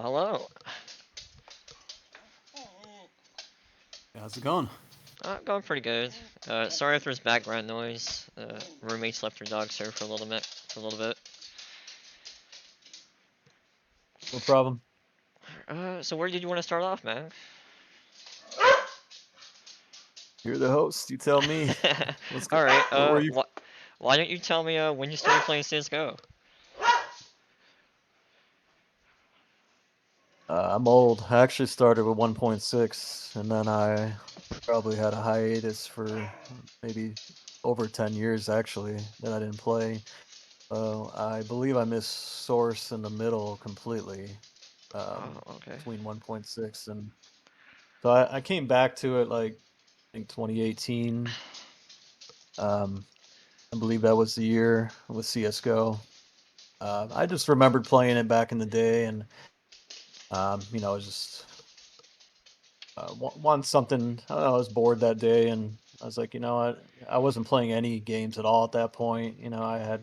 Well, hello. How's it going? Going pretty good. Sorry if there's background noise. Roommates left their dogs here for a little bit. No problem. So where did you want to start off, man? You're the host. You tell me. What's All good? right. Where were you? Why don't you tell me when you started playing CS:GO? I'm old. I actually started with 1.6, and then I probably had a hiatus for maybe over 10 years actually that I didn't play. I believe I missed Source in the middle completely, Oh, okay. between 1.6 and so I came back to it like I think 2018. Um, I believe that was the year with CS:GO. I just remembered playing it back in the day, and I was just want something. I don't know, I was bored that day, and I was like, you know what? I wasn't playing any games at all at that point. I had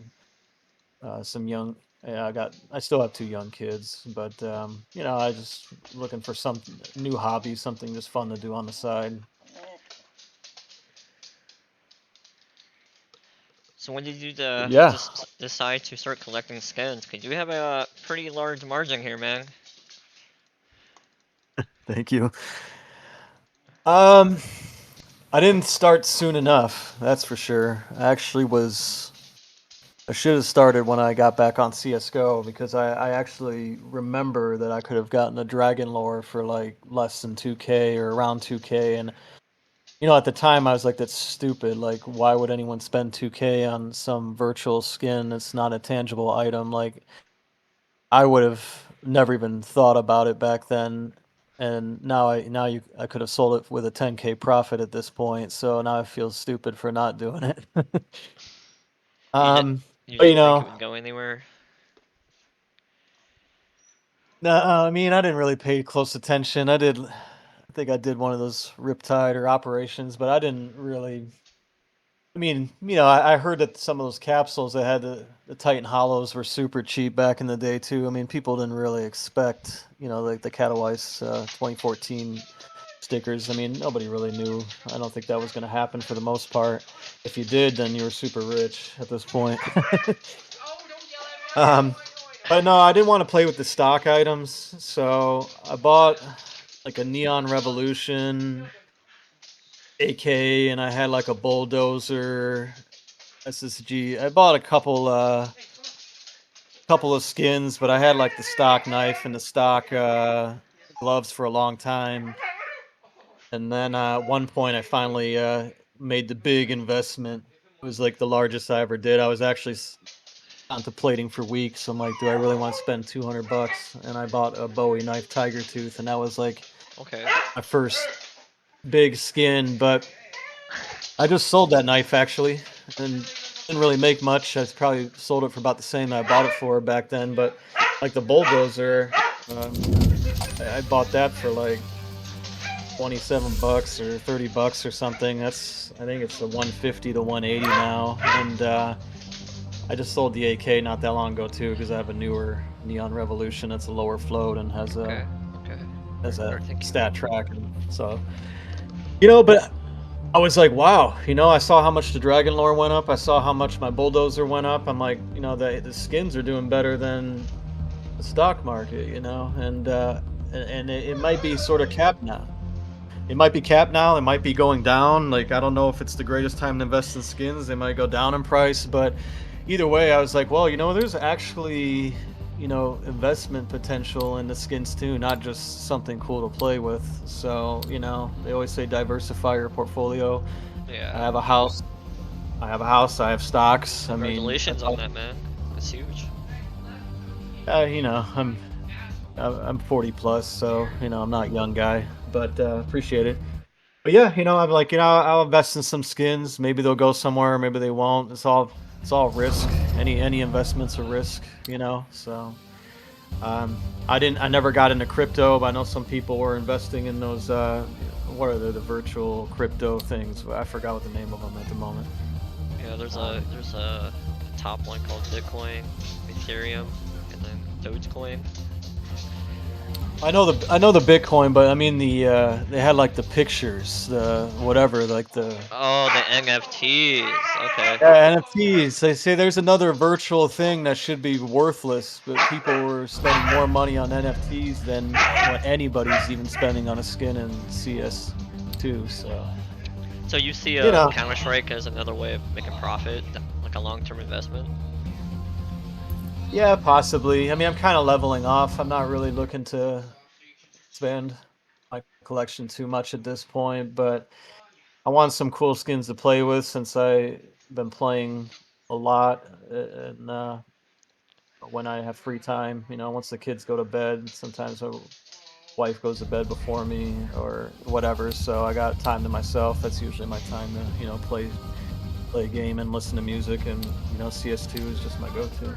some young. Yeah, I still have two young kids, but I just looking for some new hobby, something just fun to do on the side. So when did you But yeah, just decide to start collecting skins? Cause you have a pretty large margin here, man. thank you. Um, I didn't start soon enough. That's for sure. I should have started when I got back on CS:GO because I actually remember that I could have gotten a Dragon Lore for like less than 2K or around 2K. And, at the time I was like, that's stupid. Like, why would anyone spend 2K on some virtual skin that's not a tangible item? Like, I would have never even thought about it back then. And I could have sold it with a 10K profit at this point. So now I feel stupid for not doing it. You just um, you but didn't think it would go anywhere. no, I mean, I didn't really pay close attention. I think I did one of those Riptide or operations, but I didn't really. I mean, I heard that some of those capsules that had the Titan Hollows were super cheap back in the day too. I mean, people didn't really expect, like the Catawise 2014 stickers. I mean, nobody really knew. I don't think that was going to happen for the most part. If you did, then you were super rich at this point. um, but no, I didn't want to play with the stock items, so I bought like a Neon Revolution AK, and I had like a bulldozer SSG. I bought a couple of skins, but I had like the stock knife and the stock gloves for a long time. And then at one point, I finally made the big investment. It was like the largest I ever did. I was actually contemplating for weeks. I'm like, do I really want to spend $200? And I bought a Bowie knife Tiger Tooth, and that was like Okay. my first big skin. But I just sold that knife actually, and didn't really make much. I probably sold it for about the same I bought it for back then. But like the bulldozer, I bought that for like $27 or $30 or something. I think it's a 150 to 180 now, and I just sold the AK not that long ago too because I have a newer Neon Revolution that's a lower float and Okay. Okay. has a Alright, thank you. stat track, and so but I was like, wow, I saw how much the Dragon Lore went up. I saw how much my bulldozer went up. I'm like, the skins are doing better than the stock market, and it might be sort of capped now. It might be capped now. It might be going down. Like, I don't know if it's the greatest time to invest in skins. They might go down in price, but either way, I was like, well, there's actually, investment potential in the skins too, not just something cool to play with. So, they always say diversify your portfolio. I Yeah. have a house. I have stocks. I mean, Congratulations on that, man. That's huge. I'm 40 plus, so I'm not a young guy, but appreciate it. But yeah, I'm like, I'll invest in some skins. Maybe they'll go somewhere, maybe they won't. It's all risk. Any investment's a risk, So I never got into crypto, but I know some people were investing in those what are the virtual crypto things? I forgot what the name of them at the moment. Yeah, Um, there's a top one called Bitcoin, Ethereum, and then Dogecoin. I know the Bitcoin, but I mean they had like the pictures, the whatever, like the Oh, the NFTs. Okay. yeah, NFTs. They say there's another virtual thing that should be worthless, but people were spending more money on NFTs than what anybody's even spending on a skin in CS2. So So you see you know, Counter-Strike as another way of making profit, like a long-term investment? yeah, possibly. I mean, I'm kind of leveling off. I'm not really looking to expand my collection too much at this point, but I want some cool skins to play with since I've been playing a lot, and when I have free time, once the kids go to bed, sometimes my wife goes to bed before me or whatever, so I got time to myself. That's usually my time to, play a game and listen to music, and CS2 is just my go-to.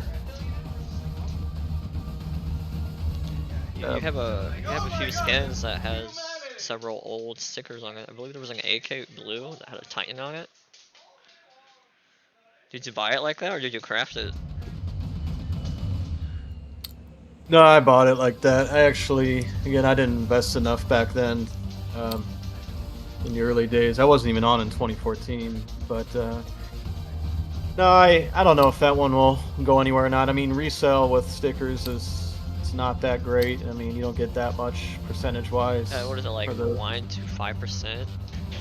You have a few skins that has several old stickers on it. I believe there was like an AK blue that had a Titan on it. Did you buy it like that, or did you craft it? No, I bought it like that. I actually, again, I didn't invest enough back then. Um, in the early days, I wasn't even on in 2014, but no, I don't know if that one will go anywhere or not. I mean, resale with stickers is it's not that great. I mean, you don't get that much percentage wise What is it, like for the. 1 to 5%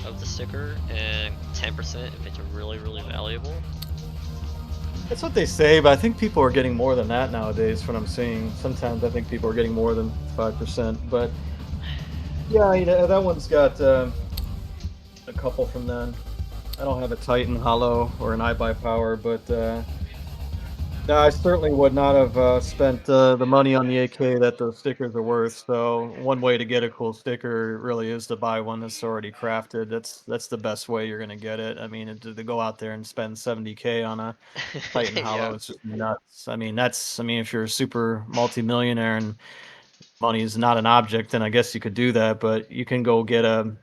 of the sticker, and 10% if it's really, really valuable? That's what they say, but I think people are getting more than that nowadays. From what I'm seeing, sometimes I think people are getting more than 5%. But yeah, that one's got a couple from then. I don't have a Titan Hollow or an iBuy Power, but no, I certainly would not have spent the money on the AK that those stickers are worth. So one way to get a cool sticker really is to buy one that's already crafted. That's the best way you're gonna get it. I mean, to go out there and spend 70K on a Titan Yeah. Hollow, it's just nuts. I mean, if you're a super multimillionaire and money is not an object, then I guess you could do that. But you can go get a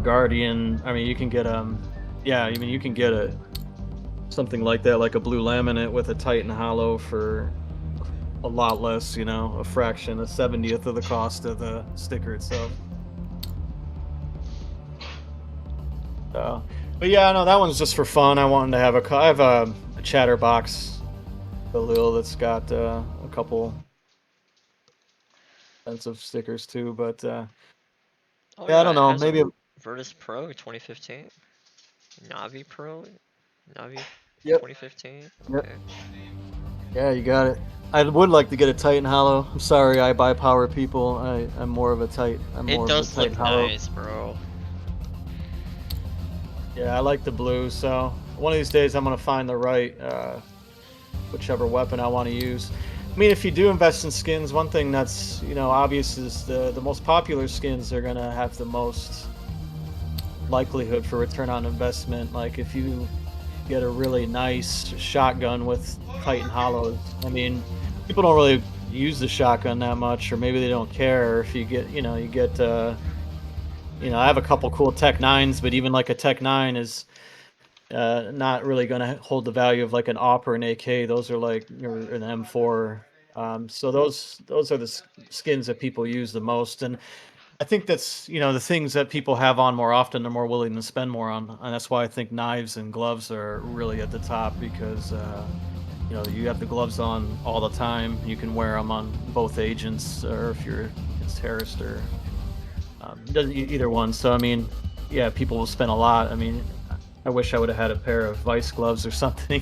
Guardian. I mean, you can get yeah. I mean, you can get a something like that, like a blue laminate with a Titan Hollow for a lot less. A fraction, a 70th of the cost of the sticker itself. So, but yeah, no, that one's just for fun. I wanted to have I have a Chatterbox Balil that's got a couple expensive stickers too, but Oh yeah, I yeah, don't it know. has a Maybe. Virtus Pro 2015, Navi Pro, Navi Yep. 2015. Yep. Okay. Yeah, you got it. I would like to get a Titan Hollow. I'm sorry, I buy power people. I'm more of a I'm It more of a does Titan look Hollow. nice, bro. Yeah, I like the blue. So one of these days, I'm gonna find the right whichever weapon I want to use. I mean, if you do invest in skins, one thing that's obvious is the most popular skins are gonna have the most likelihood for return on investment. Like if you get a really nice shotgun with Titan Hollows, I mean, people don't really use the shotgun that much, or maybe they don't care. Or if you get, you get, I have a couple cool Tech 9s, but even like a Tech 9 is not really going to hold the value of like an AWP or an AK. Those are like or an M4. So those are the skins that people use the most, and I think that's the things that people have on more often. They're more willing to spend more on, and that's why I think knives and gloves are really at the top because you have the gloves on all the time. You can wear them on both agents, or if you're it's terrorist or either one. So I mean, yeah, people will spend a lot. I mean, I wish I would have had a pair of vice gloves or something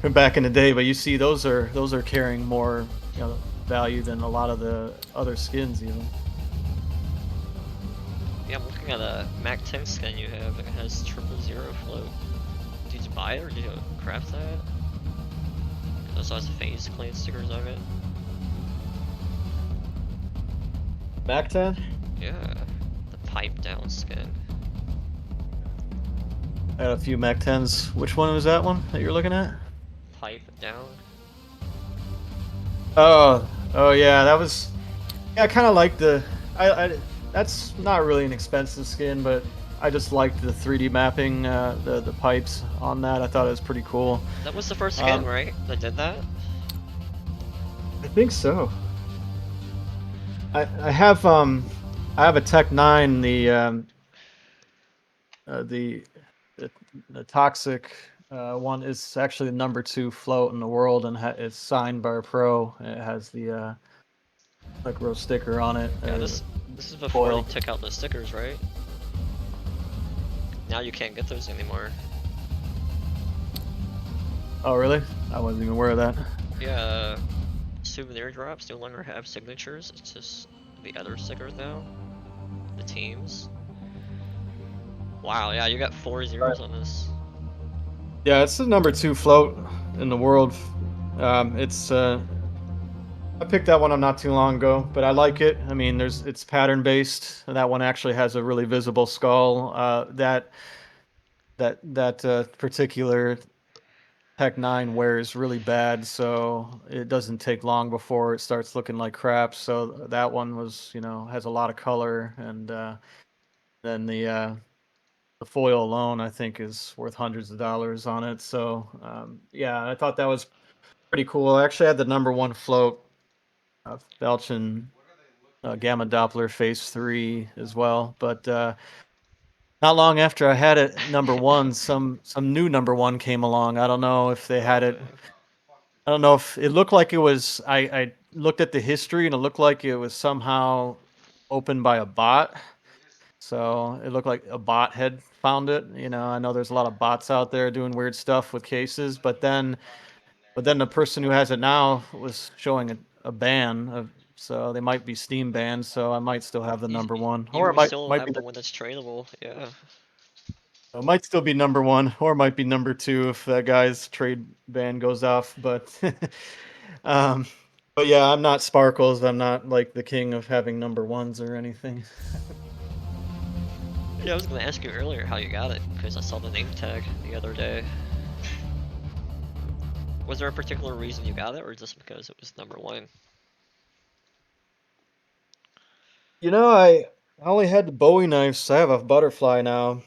from back in the day. But you see, those are carrying more value than a lot of the other skins even. Yeah, I'm looking at a Mac 10 skin you have. It has 000 float. Did you buy it or did you craft that? It also has face clean stickers on it. Mac 10? Yeah, the pipe down skin. I had a few Mac 10s. Which one was that one that you're looking at? Pipe down. Oh yeah, that was. Yeah, I kind of like the. That's not really an expensive skin, but I just liked the 3D mapping, the pipes on that. I thought it was pretty cool. That was the first skin, right? That did that? I think so. I have a Tech 9, uh, the the, the toxic one is actually the #2 float in the world, and it's signed by a pro. It has the like row sticker on it, Yeah, this is before they foil. took out the stickers, right? Now you can't get those anymore. Oh, really? I wasn't even aware of that. Yeah, souvenir drops no longer have signatures. It's just the other stickers now. The teams. Wow, yeah, you got 4 zeros on this. Yeah, it's the #2 float in the world. It's I picked that one up not too long ago, but I like it. I mean, it's pattern based, and that one actually has a really visible skull. That particular Tech 9 wears really bad, so it doesn't take long before it starts looking like crap. So that one was, has a lot of color, and then the foil alone, I think, is worth hundreds of dollars on it. So yeah, I thought that was pretty cool. I actually had the #1 float, Belchin Gamma Doppler Phase 3 as well, but not long after I had it #1, some new #1 came along. I don't know if they had it. I don't know if it looked like it was. I looked at the history and it looked like it was somehow opened by a bot. So it looked like a bot had found it. I know there's a lot of bots out there doing weird stuff with cases, but then the person who has it now was showing a ban of, so they might be Steam banned. So I might still have the You, #1, or it you might still might be have the one that's tradable, yeah. it might still be #1, or it might be #2 if that guy's trade ban goes off. But um, but yeah, I'm not Sparkles. I'm not like the king of having #1s or anything. Yeah, I was gonna ask you earlier how you got it, because I saw the name tag the other day. Was there a particular reason you got it, or just because it was #1? I only had the Bowie knives. I have a butterfly now,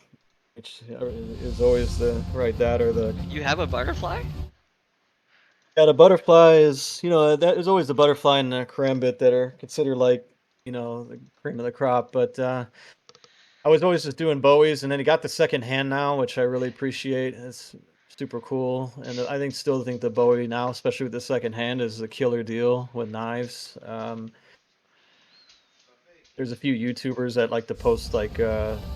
which is always the right, that or the. You have a butterfly? Yeah, the butterfly is, that is always the butterfly and the karambit that are considered like, the cream of the crop. But I was always just doing Bowies, and then he got the second hand now, which I really appreciate. It's super cool, and still think the Bowie now, especially with the second hand, is a killer deal with knives. There's a few YouTubers that like to post like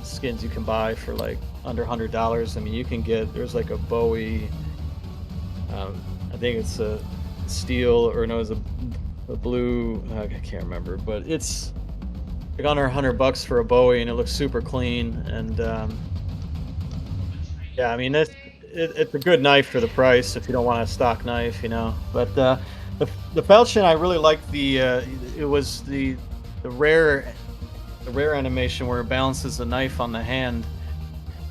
skins you can buy for like under $100. I mean, you can get, there's like a Bowie. I think it's a steel, or no, it's a blue. I can't remember, but it's like under $100 for a Bowie, and it looks super clean. And yeah, I mean, it's a good knife for the price if you don't want a stock knife, But the falchion, I really liked it was the rare animation where it balances the knife on the hand.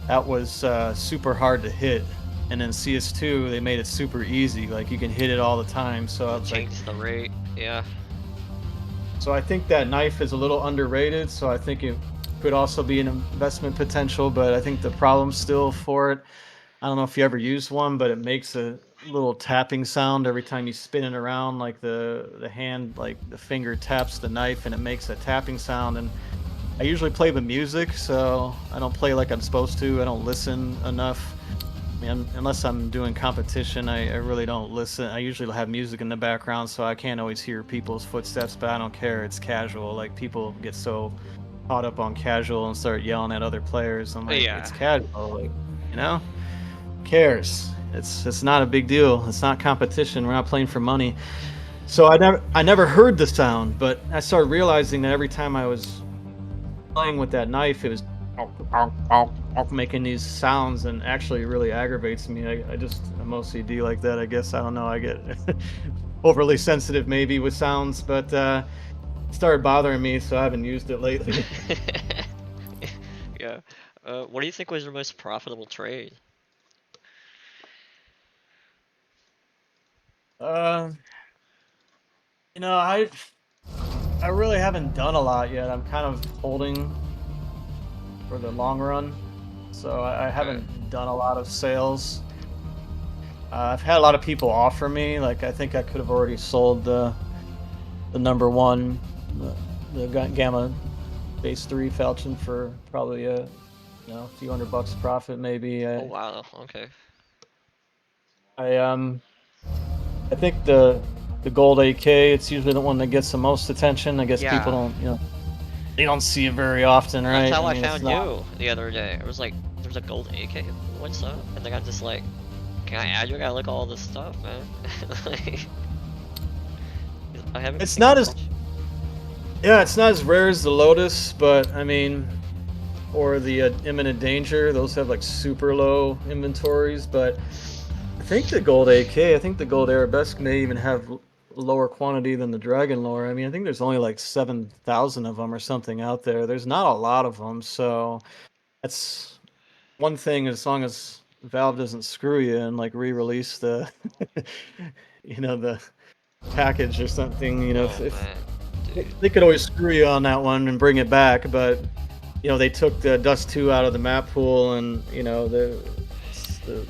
That was super hard to hit. And in CS2, they made it super easy. Like, you can hit it all the time. So I was like, Changed the rate, yeah. so I think that knife is a little underrated. So I think it could also be an investment potential. But I think the problem still for it, I don't know if you ever used one, but it makes a little tapping sound every time you spin it around. Like the hand, like the finger taps the knife, and it makes a tapping sound. And I usually play the music, so I don't play like I'm supposed to. I don't listen enough. I mean, unless I'm doing competition, I really don't listen. I usually have music in the background, so I can't always hear people's footsteps, but I don't care. It's casual. Like, people get so caught up on casual and start yelling at other players. I'm like, Yeah. it's casual. Like, who cares? It's not a big deal. It's not competition. We're not playing for money. So I never heard the sound, but I started realizing that every time I was playing with that knife, it was making these sounds, and actually really aggravates me. I'm OCD like that, I guess. I don't know. I get overly sensitive maybe with sounds, but it started bothering me, so I haven't used it lately. Yeah. What do you think was your most profitable trade? uh, you know, I really haven't done a lot yet. I'm kind of holding for the long run, so I Okay. haven't done a lot of sales. I've had a lot of people offer me, like, I think I could have already sold the #1 Gamma Base 3 Falchion for probably a few $100 profit maybe. Oh wow, okay. I um I think the gold AK, it's usually the one that gets the most attention. I guess people Yeah, don't, they don't see it very often, that's right? how I I mean, it's found not. you the other day. I was like, there's a gold AK, what's up? And then I'm just like, can I add you? I gotta look at all this stuff, man. Like, I haven't It's been paying not as attention. Yeah, it's not as rare as the Lotus, but I mean, or the Imminent Danger. Those have like super low inventories, but I think the gold AK, I think the gold Arabesque may even have lower quantity than the Dragon Lore. I mean, I think there's only like 7,000 of them or something out there. There's not a lot of them, so that's one thing. As long as Valve doesn't screw you and like re-release the, the package or something, Oh if man, dude. they could always screw you on that one and bring it back, but they took the Dust 2 out of the map pool, and the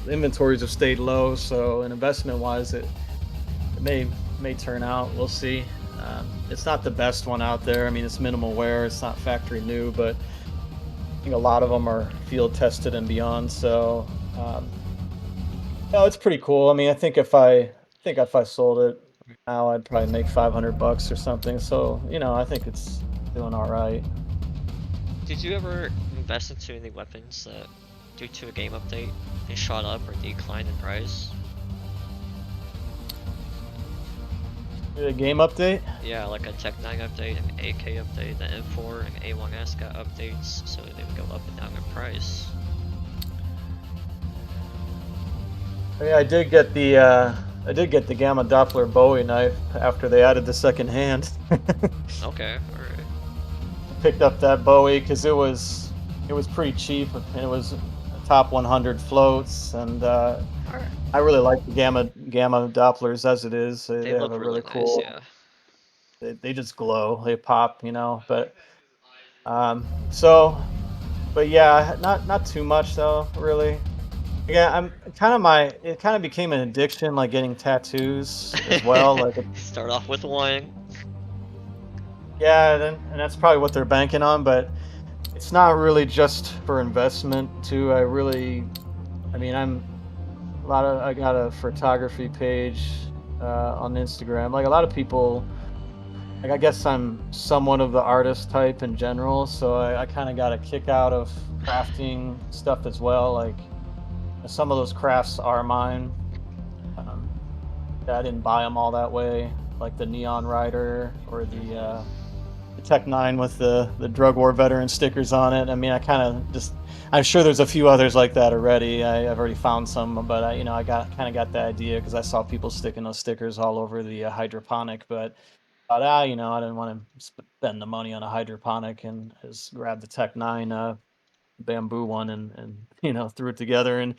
inventories have stayed low. So, an investment wise, it may turn out. We'll see. It's not the best one out there. I mean, it's minimal wear. It's not factory new, but I think a lot of them are field tested and beyond. So, no, it's pretty cool. I mean, I think if I sold it now, I'd probably make $500 or something. So, I think it's doing all right. Did you ever invest into any weapons that, due to a game update, they shot up or declined in price? The game update. Yeah, like a Tech 9 update, an AK update, the M4 and A1S got updates, so they would go up and down in price. Yeah, I did get the Gamma Doppler Bowie knife after they added the second hand. Okay, alright. Picked up that Bowie because it was pretty cheap and it was top 100 floats, and Alright. I really like the Gamma Dopplers as it is. They, They they have look a really really nice, cool. yeah. They just glow. They pop, but so but yeah, not too much though, really. Yeah, I'm kind of my it kind of became an addiction, like getting tattoos as well. Like, Start off with one. yeah, and that's probably what they're banking on, but it's not really just for investment too. I mean, I got a photography page on Instagram. Like a lot of people, like I guess I'm somewhat of the artist type in general, so I kind of got a kick out of crafting stuff as well. Like some of those crafts are mine. Um, I didn't buy them all that way, like the Neon Rider or the Tech 9 with the drug war veteran stickers on it. I mean, I'm sure there's a few others like that already. I've already found some, but I got the idea because I saw people sticking those stickers all over the hydroponic. But thought, I didn't want to spend the money on a hydroponic, and just grabbed the Tech 9 bamboo one, and threw it together. And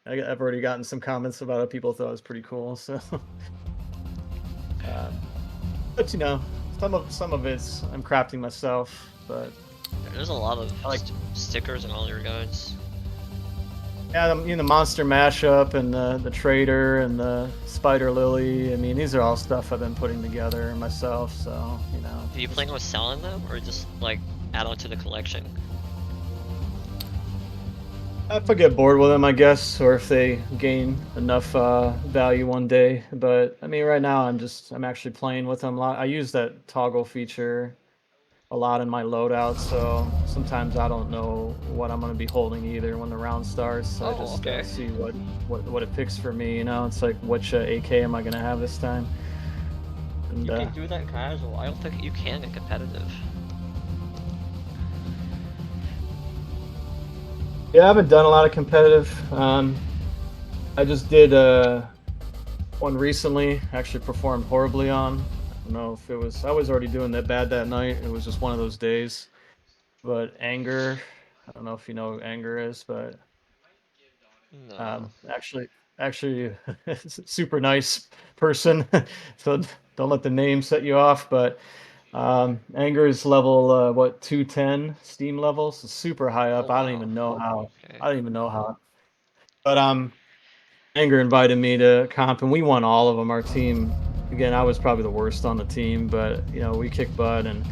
I've already gotten some comments about it. People thought it was pretty cool. So, uh, but some of it's I'm crafting myself, but There's a lot of I like. stickers on all your guns. Yeah, the monster mashup and the trader and the spider lily. I mean, these are all stuff I've been putting together myself. So Do you plan on selling them or just like add on to the collection? if I get bored with them, I guess, or if they gain enough value one day. But I mean, right now I'm actually playing with them a lot. I use that toggle feature a lot in my loadout, so sometimes I don't know what I'm going to be holding either when the round starts. I Oh, just okay. see what it picks for me. It's like, which AK am I going to have this time? And You can do that casual. I don't think you can get competitive. yeah, I haven't done a lot of competitive. I just did one recently. Actually, performed horribly on. I don't know if it was. I was already doing that bad that night. It was just one of those days. But anger. I don't know if you know what anger is, but No. actually, super nice person. So don't let the name set you off. But anger is level what 210 Steam levels, so super high Oh up. I don't wow. even know how. Okay. I don't even know how. But anger invited me to comp, and we won all of them. Our team, again, I was probably the worst on the team, but we kicked butt, and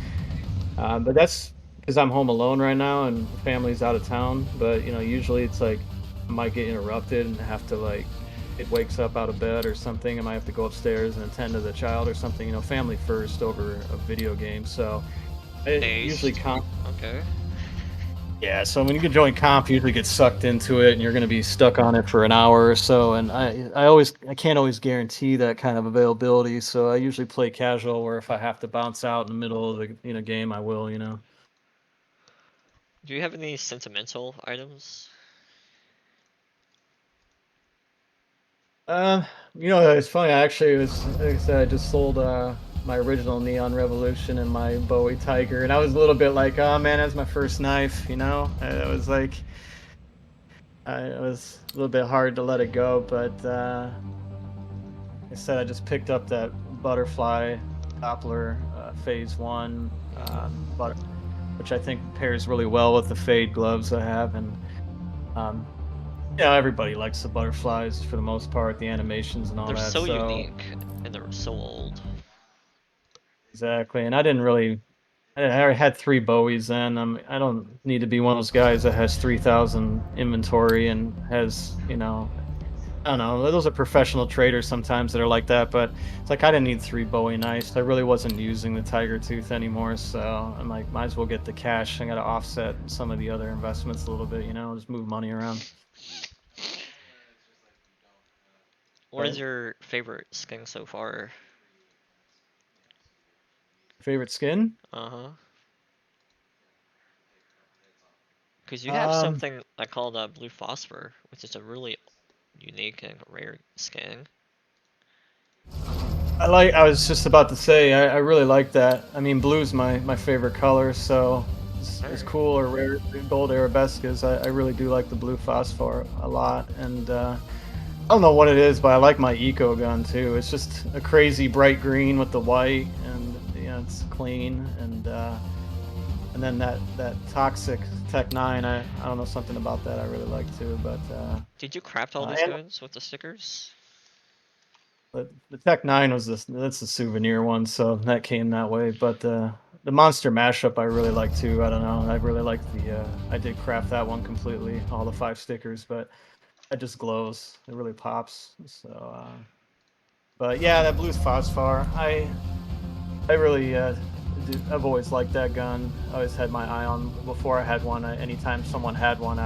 But that's because I'm home alone right now and family's out of town. But usually it's like I might get interrupted and have to like it wakes up out of bed or something. I might have to go upstairs and attend to the child or something. Family first over a video game. So I usually Based. Okay. yeah, so when you can join comp, you usually get sucked into it, and you're going to be stuck on it for an hour or so. And I can't always guarantee that kind of availability. So I usually play casual, where if I have to bounce out in the middle of the game, I will. Do you have any sentimental items? Uh, it's funny. I actually was like I said, I just sold my original Neon Revolution and my Bowie Tiger, and I was a little bit like, oh man, that's my first knife. It was like it was a little bit hard to let it go, but. I said I just picked up that butterfly Doppler Phase One, but which I think pairs really well with the fade gloves I have, and um, everybody likes the butterflies for the most part, the animations and all They're that. so So unique and they're so old. exactly, and I didn't really. I already had three Bowies then. I don't need to be one of those guys that has 3,000 inventory and has I don't know. Those are professional traders sometimes that are like that, but it's like I didn't need three Bowie knives. I really wasn't using the Tiger Tooth anymore, so I'm like, might as well get the cash. I got to offset some of the other investments a little bit, just move money around. What is But your favorite skin so far? favorite skin? Uh-huh. Because you have Um, something I call blue phosphor, which is a really unique and rare skin. I was just about to say, I really like that. I mean, blue's my favorite color, so as Alright. cool or rare gold arabesques, I really do like the blue phosphor a lot, and I don't know what it is, but I like my eco gun too. It's just a crazy bright green with the white, and it's clean, and then that toxic Tech 9. I don't know, something about that I really like too. But Did you craft all these and guns with the stickers? the Tech 9 was that's the souvenir one, so that came that way. But the monster mashup I really like too. I don't know. I really like the I did craft that one completely, all the 5 stickers, but that just glows. It really pops. So but yeah, that blues phosphor. I really I've always liked that gun. I always had my eye on before I had one. Anytime someone had one,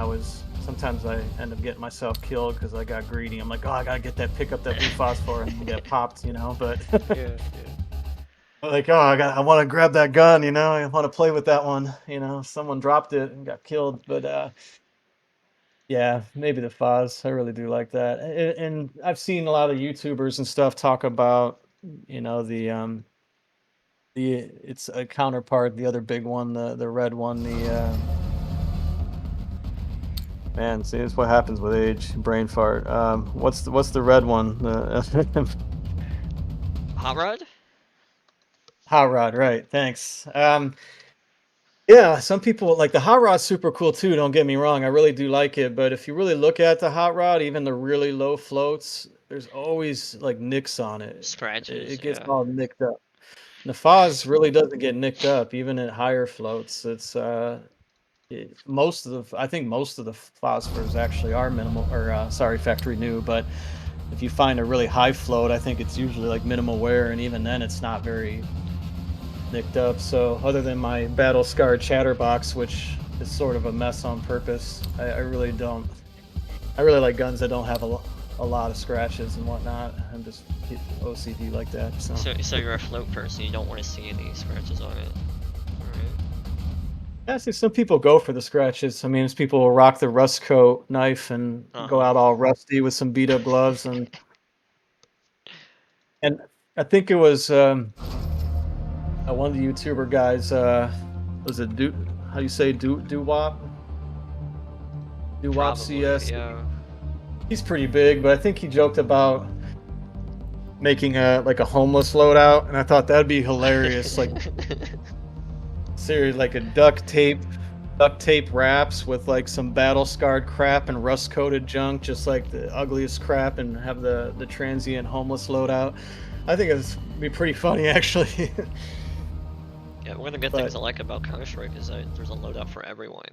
sometimes I end up getting myself killed because I got greedy. I'm like, oh, I gotta pick up that blue phosphor and get popped, But Yeah, like, oh, I want to grab that gun, I want to play with that one, Someone dropped it and got killed, but yeah, maybe the Foz. I really do like that, and I've seen a lot of YouTubers and stuff talk about, it's a counterpart, the other big one, the red one, man, see, this what happens with age, brain fart. What's the red one? The Hot Rod? hot rod, right? Thanks. Yeah, some people like the hot rod's super cool too. Don't get me wrong, I really do like it. But if you really look at the hot rod, even the really low floats, there's always like nicks on it. Scratches, It gets yeah. all nicked up. The Foz really doesn't get nicked up, even at higher floats. I think most of the phosphors actually are minimal, or sorry, factory new. But if you find a really high float, I think it's usually like minimal wear, and even then, it's not very nicked up. So other than my battle scarred chatterbox, which is sort of a mess on purpose, I really don't. I really like guns that don't have a lot of scratches and whatnot. I'm just OCD like that. So. So you're a float person, you don't want to see any scratches on it. Alright. Yeah, see, some people go for the scratches. I mean, some people will rock the rust coat knife and go Uh-huh. out all rusty with some beat up gloves, and I think it was one of the YouTuber guys. Was it How do you say Doo Wop Probably, CS? yeah. He's pretty big, but I think he joked about making a like a homeless loadout, and I thought that'd be hilarious. Like seriously, like a duct tape wraps with like some battle scarred crap and rust coated junk, just like the ugliest crap, and have the transient homeless loadout. I think it's be pretty funny actually. Yeah, Yeah, one of the good things But I like about Counter-Strike is that there's a loadout for everyone.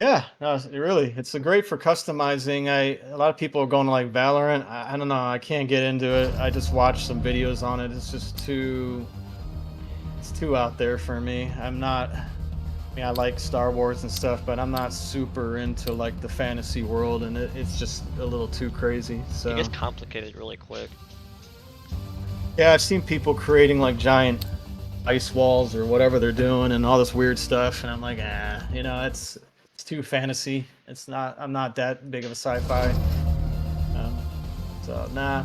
yeah, no, it's a great for customizing. A lot of people are going to like Valorant. I don't know, I can't get into it. I just watched some videos on it. It's just it's too out there for me. I'm not. I mean, I like Star Wars and stuff, but I'm not super into like the fantasy world, and it's just a little too crazy. It gets So complicated really quick. yeah, I've seen people creating like giant ice walls or whatever they're doing, and all this weird stuff, and I'm like, it's too fantasy. It's not. I'm not that big of a sci-fi. Um, so nah,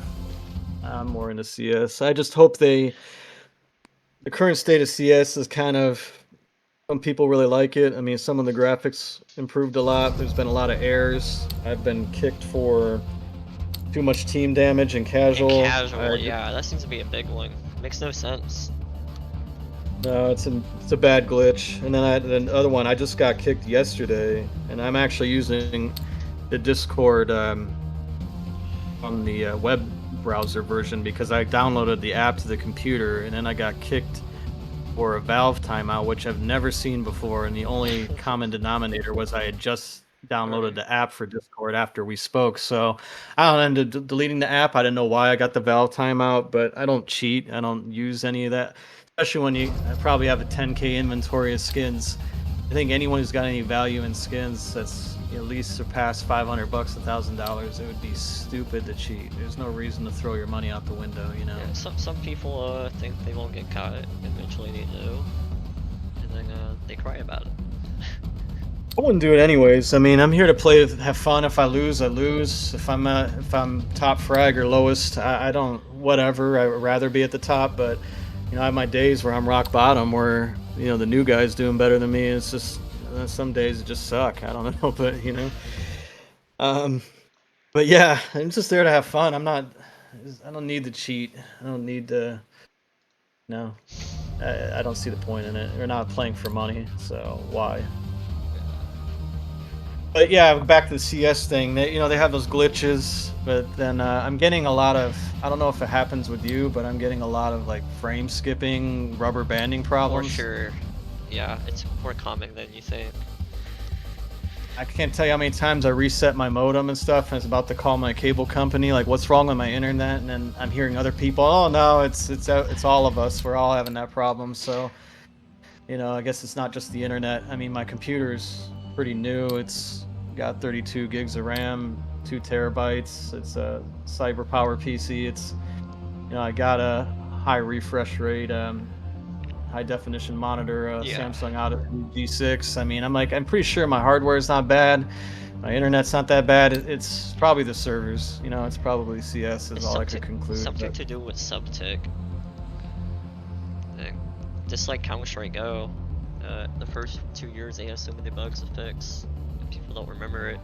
I'm more into CS. I just hope the current state of CS is kind of. Some people really like it. I mean, some of the graphics improved a lot. There's been a lot of errors. I've been kicked for too much team damage in And casual. casual, yeah, that seems to be a big one. Makes no sense. No, it's a bad glitch. And then the other one, I just got kicked yesterday, and I'm actually using the Discord on the web browser version because I downloaded the app to the computer, and then I got kicked for a Valve timeout, which I've never seen before. And the only common denominator was I had just downloaded Right. the app for Discord after we spoke. So I don't end up deleting the app. I didn't know why I got the Valve timeout, but I don't cheat. I don't use any of that, especially when I probably have a 10K inventory of skins. I think anyone who's got any value in skins that's at least surpassed $500, $1,000, it would be stupid to cheat. There's no reason to throw your money out the window, you know. Yeah, some people think they won't get caught. Eventually they do, and then they cry about it. I wouldn't do it anyways. I mean, I'm here to play, have fun. If I lose, I lose. If I'm top frag or lowest, I don't. Whatever. I would rather be at the top, but I have my days where I'm rock bottom, where the new guy's doing better than me. It's just some days it just suck. I don't know, but um, but yeah, I'm just there to have fun. I don't need to cheat. I don't need to. No, I don't see the point in it. We're not playing for money, so why? But yeah, back to the CS thing. They have those glitches, but then I'm getting a lot of. I don't know if it happens with you, but I'm getting a lot of like frame skipping, rubber banding For problems. sure. Yeah, it's more common than you think. I can't tell you how many times I reset my modem and stuff, and it's about to call my cable company, like, what's wrong with my internet? And then I'm hearing other people, oh no, it's all of us. We're all having that problem. So, I guess it's not just the internet. I mean, my computer's pretty new. It's got 32 gigs of RAM, 2 terabytes. It's a cyber power PC. I got a high refresh rate, high definition monitor, Yeah. Samsung Odyssey G6. I mean, I'm pretty sure my hardware is not bad. My internet's not that bad. It's probably the servers. It's probably CS is It's all I could conclude. something to do with subtick. Just like Counter-Strike Go, the first 2 years they had so many bugs to fix, and people don't remember it.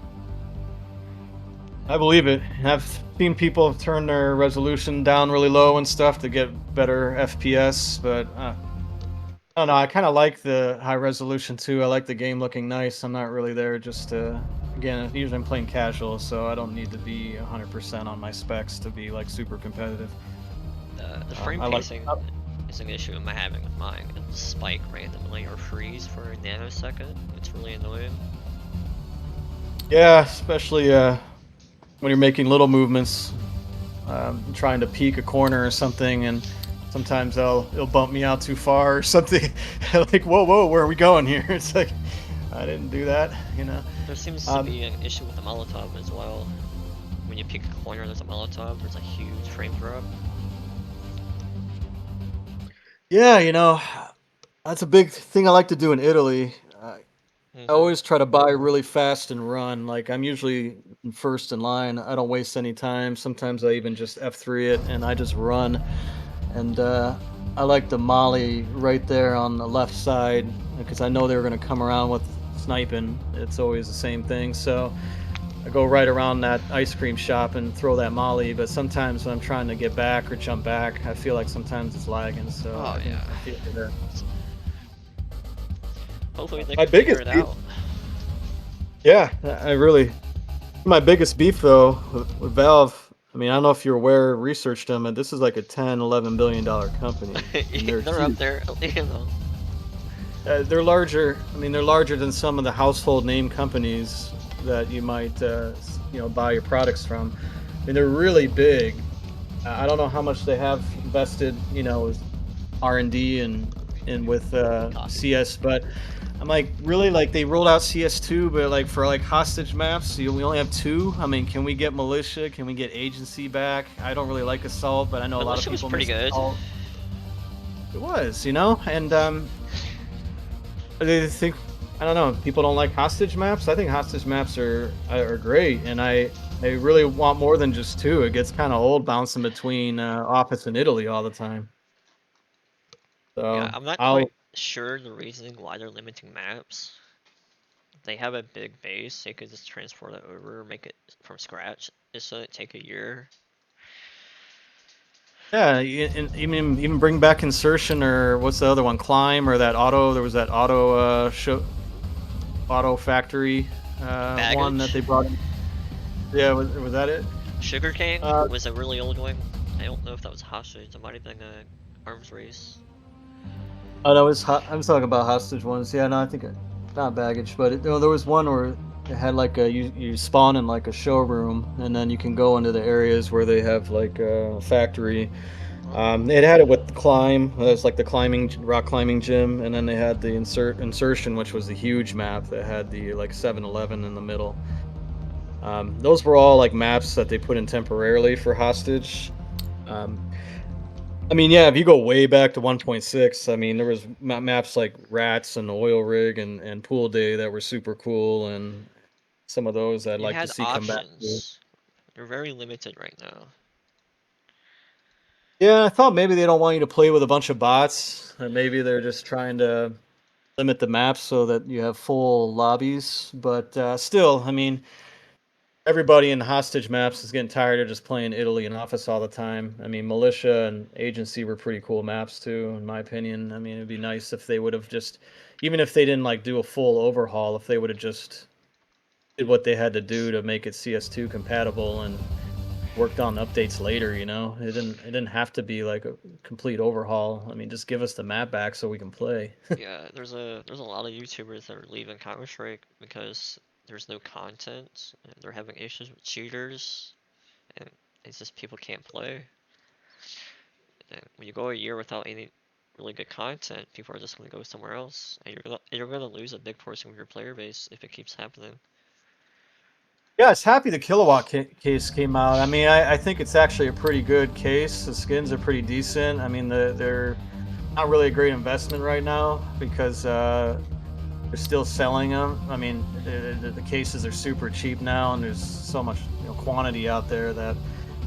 I believe it. I've seen people turn their resolution down really low and stuff to get better FPS, but I don't know. I kind of like the high resolution too. I like the game looking nice. I'm not really there just to. Again, usually I'm playing casual, so I don't need to be 100% on my specs to be like super competitive. The frame I like- pacing is an issue I'm having with mine. It'll spike randomly or freeze for a nanosecond. It's really annoying. Yeah, especially when you're making little movements, trying to peek a corner or something, and sometimes it'll bump me out too far or something. Like, whoa, where are we going here? It's like, I didn't do that. There seems to be an issue with the Molotov as well. When you pick a corner, there's a Molotov. There's a huge frame drop. Yeah, that's a big thing I like to do in Italy. I always try to buy really fast and run. Like, I'm usually first in line. I don't waste any time. Sometimes I even just F3 it and I just run. And I like the molly right there on the left side because I know they were going to come around with sniping. It's always the same thing. So I go right around that ice cream shop and throw that molly. But sometimes when I'm trying to get back or jump back, I feel like sometimes it's lagging. So Oh, yeah. I feel that. Hopefully they My can figure biggest it out. Yeah, I really. My biggest beef though with Valve, I mean, I don't know if you're aware, researched them, and this is like a 10, $11 billion company, and they're They're up huge. there, you know. They're larger. I mean, they're larger than some of the household name companies that you might, buy your products from. I mean, they're really big. I don't know how much they have invested, with R&D and with Copy. CS, but I'm like, really, like they rolled out CS2, but like for like hostage maps, we only have two. I mean, can we get militia? Can we get agency back? I don't really like assault, but I know a lot of Militia was people pretty miss good. assault. It was, and they think, I don't know, people don't like hostage maps. I think hostage maps are great, and I really want more than just two. It gets kind of old bouncing between Office and Italy all the time. Yeah, So I'm not quite I'll sure the reasoning why they're limiting maps. They have a big base, they could just transport it over, make it from scratch. Just so it take a year. Yeah, and even bring back insertion, or what's the other one? Climb, or that auto. There was that auto factory one that Baggage. they brought in. Yeah, was that it? Sugarcane Uh, was a really old one. I don't know if that was hostage. It might have been a arms race. oh, that was I was talking about hostage ones. Yeah, no, I think not baggage, but there was one where it had like you spawn in like a showroom, and then you can go into the areas where they have like a factory. Well, It had it with the climb. It's like the rock climbing gym, and then they had the insertion, which was the huge map that had the like 7-Eleven in the middle. Those were all like maps that they put in temporarily for hostage. Um, I mean, yeah, if you go way back to 1.6, I mean, there was maps like Rats and Oil Rig and Pool Day that were super cool, and some of those I'd you like to had see come back to. options. They're very limited right now. Yeah, I thought maybe they don't want you to play with a bunch of bots, and maybe they're just trying to limit the maps so that you have full lobbies. But still, I mean, everybody in hostage maps is getting tired of just playing Italy and Office all the time. I mean, Militia and Agency were pretty cool maps too, in my opinion. I mean, it'd be nice if they would have just, even if they didn't like do a full overhaul, if they would have just did what they had to do to make it CS2 compatible and worked on updates later. It didn't have to be like a complete overhaul. I mean, just give us the map back so we can play. Yeah, there's a lot of YouTubers that are leaving Counter-Strike because there's no content, and they're having issues with cheaters, and it's just people can't play. And when you go a year without any really good content, people are just gonna go somewhere else, and you're gonna lose a big portion of your player base if it keeps happening. Yeah, it's happy the kilowatt case came out. I mean, I think it's actually a pretty good case. The skins are pretty decent. I mean, they're not really a great investment right now because they're still selling them. I mean, the cases are super cheap now, and there's so much quantity out there that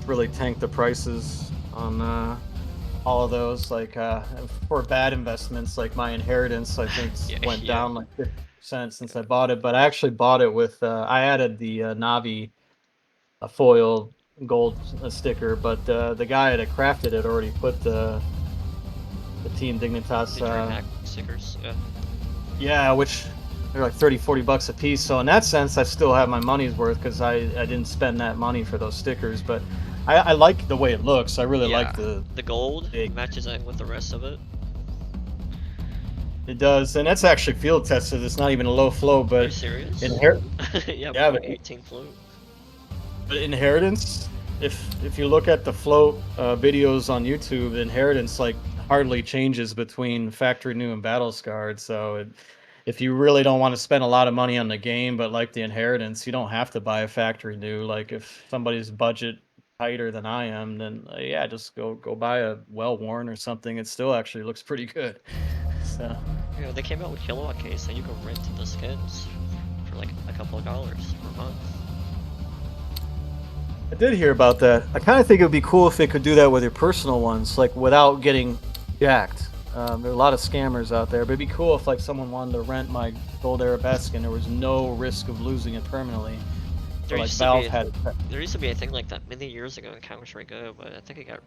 really tanked the prices on all of those. Like for bad investments, like my inheritance, I think Yeah, went yeah, down like 50% since I bought it. But I actually bought it with I added the Navi foil gold sticker, but the guy that crafted it already put the Team Dignitas the DreamHack stickers. Yeah, yeah, which they're like 30-40 bucks a piece. So in that sense, I still have my money's worth because I didn't spend that money for those stickers. But I like the way it looks. I really like yeah. the The gold big. matches in with the rest of it. It does, and that's actually field tested. It's not even a low flow, Are you but serious? inher Yeah, yeah, point 18 float. but inheritance. If you look at the float videos on YouTube, the inheritance like hardly changes between factory new and battle scarred. So if you really don't want to spend a lot of money on the game, but like the inheritance, you don't have to buy a factory new. Like if somebody's budget tighter than I am, then yeah, just go buy a well worn or something. It still actually looks pretty good. So You know, they came out with Kilowatt Case, and you can rent the skins for like a couple of dollars per month. I did hear about that. I kind of think it would be cool if they could do that with your personal ones, like without getting jacked. There are a lot of scammers out there, but it'd be cool if like someone wanted to rent my gold arabesque and there was no risk of losing it permanently. There Or like used to be Valve a, had. there used to be a thing like that many years ago in Counter-Strike Go, but I think it got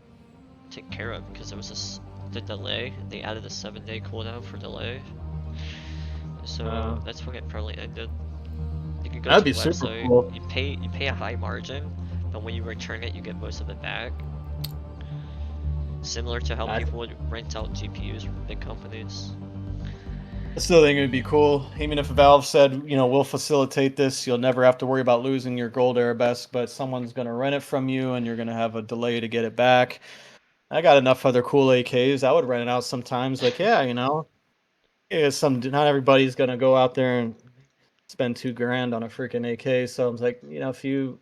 taken care of because it was this the delay. They added a 7-day cooldown for delay, so that's when it probably ended. You can go That'd to a be super website, cool. you pay a high margin, but when you return it, you get most of it back. Similar to how people would rent out GPUs from big companies. I still think it'd be cool, even if Valve said, we'll facilitate this. You'll never have to worry about losing your gold arabesque, but someone's going to rent it from you, and you're going to have a delay to get it back. I got enough other cool AKs. I would rent it out sometimes. Like, yeah, not everybody's going to go out there and spend $2,000 on a freaking AK. So I'm like, if you,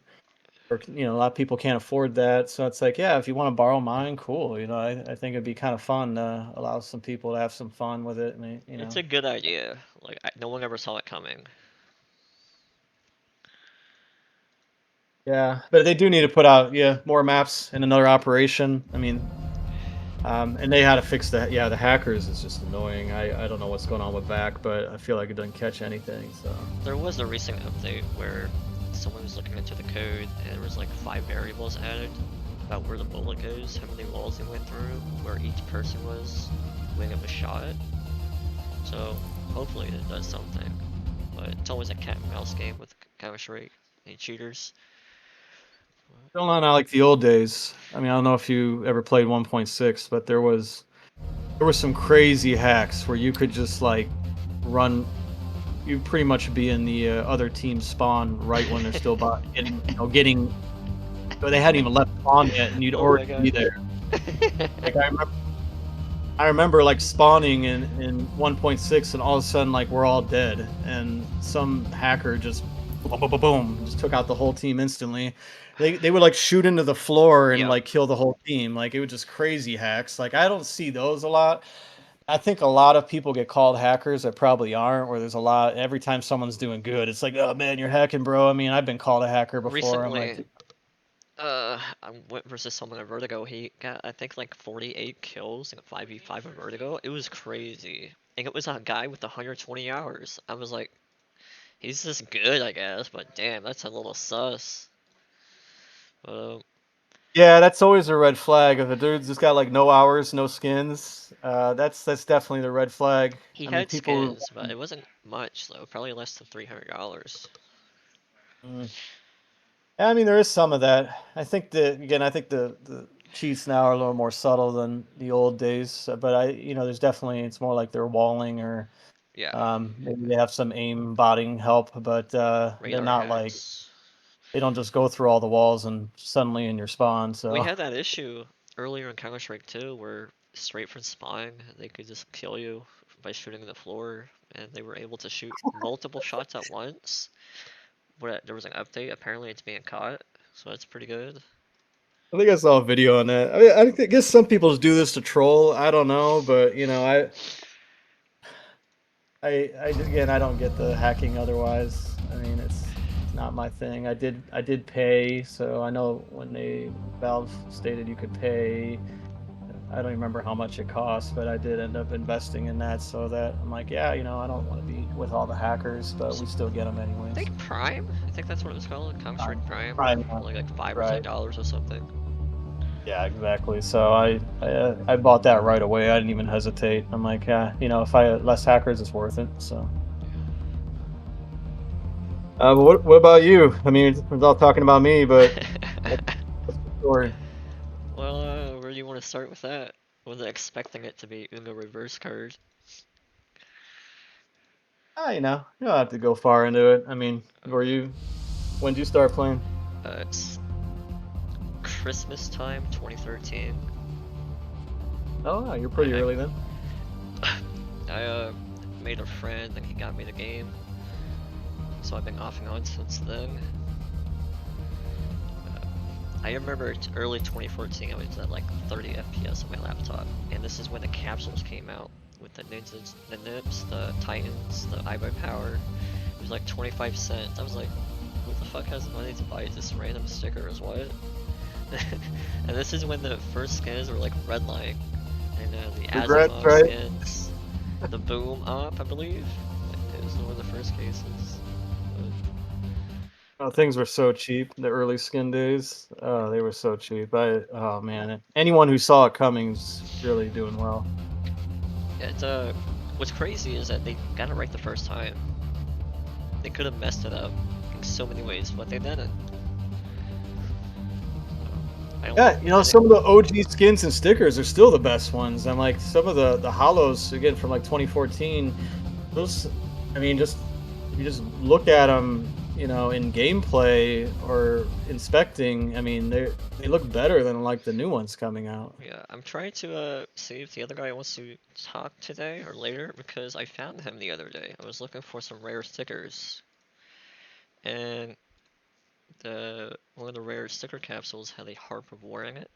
or a lot of people can't afford that. So it's like, yeah, if you want to borrow mine, cool. I think it'd be kind of fun to allow some people to have some fun with it. It's a good idea. Like no one ever saw it coming. Yeah, but they do need to put out more maps in another operation. And they had to fix the hackers is just annoying. I don't know what's going on with VAC, but I feel like it doesn't catch anything. So there was a recent update where someone was looking into the code and there was like 5 variables added about where the bullet goes, how many walls it went through, where each person was when it was shot. So hopefully it does something. But it's always a cat and mouse game with Counter-Strike and cheaters. still not like the old days. I don't know if you ever played 1.6, but there was some crazy hacks where you could just like run. You'd pretty much be in the other team's spawn right when they're still getting. They hadn't even left spawn yet, and you'd already be there. Like I remember like spawning in 1.6, and all of a sudden like we're all dead, and some hacker just boom, just took out the whole team instantly. They would like shoot into the floor and like kill the whole team. Like it was just crazy hacks. Like I don't see those a lot. I think a lot of people get called hackers that probably aren't. Where there's a lot every time someone's doing good, it's like, oh man, you're hacking, bro. I've been called a hacker before. Recently, I'm like, I went versus someone in Vertigo. He got, I think, like 48 kills in a 5v5 in Vertigo. It was crazy. And it was a guy with 120 hours. I was like, he's just good, I guess, but damn, that's a little sus. Yeah, that's always a red flag. If a dude's just got like no hours, no skins, that's definitely the red flag. He had skins, but it wasn't much though. Probably less than $300. There is some of that. I think the cheats now are a little more subtle than the old days. But there's definitely, it's more like they're walling or maybe they have some aim botting help, but they're not like, they don't just go through all the walls and suddenly in your spawn. So we had that issue earlier in Counter-Strike 2 where straight from spawn they could just kill you by shooting the floor, and they were able to shoot multiple shots at once. But there was an update, apparently it's being caught, so that's pretty good. I think I saw a video on that. I guess some people just do this to troll. I don't know, but again, I don't get the hacking otherwise. It's not my thing. I did pay, so I know when Valve stated you could pay. I don't remember how much it cost, but I did end up investing in that, so that I'm like, yeah, I don't want to be with all the hackers, but we still get them anyways. I think Prime? I think that's what it was called, Counter-Strike Prime. Like $5 or $6 or something. Yeah, exactly. So I bought that right away. I didn't even hesitate. I'm like, yeah, if I had less hackers, it's worth it. So. But what about you? We're all talking about me, but what's the story? Well, where do you want to start with that? Wasn't expecting it to be Uno reverse card. You don't have to go far into it. When did you start playing? It's Christmas time, 2013. Oh, you're pretty early then. I made a friend and he got me the game. So I've been off and on since then. I remember early 2014 I was at like 30 FPS on my laptop, and this is when the capsules came out with the ninjas, the nips, the titans, the iBuy power. It was like 25 cents. I was like, who the fuck has the money to buy this random stickers? What? And this is when the first skins were like redline, and the Asimov skins, the boom up, I believe. It was one of the first cases. Oh, things were so cheap. The early skin days, they were so cheap. Oh man, anyone who saw it coming's really doing well. It's what's crazy is that they got it right the first time. They could have messed it up in so many ways, but they didn't. I don't. Yeah, I some didn't. of the OG skins and stickers are still the best ones. I'm like some of the hollows again from like 2014. Those, I mean, just if you just look at them, in gameplay or inspecting, I mean, they look better than like the new ones coming out. Yeah, I'm trying to see if the other guy wants to talk today or later because I found him the other day. I was looking for some rare stickers, and the one of the rare sticker capsules had a Harp of War in it.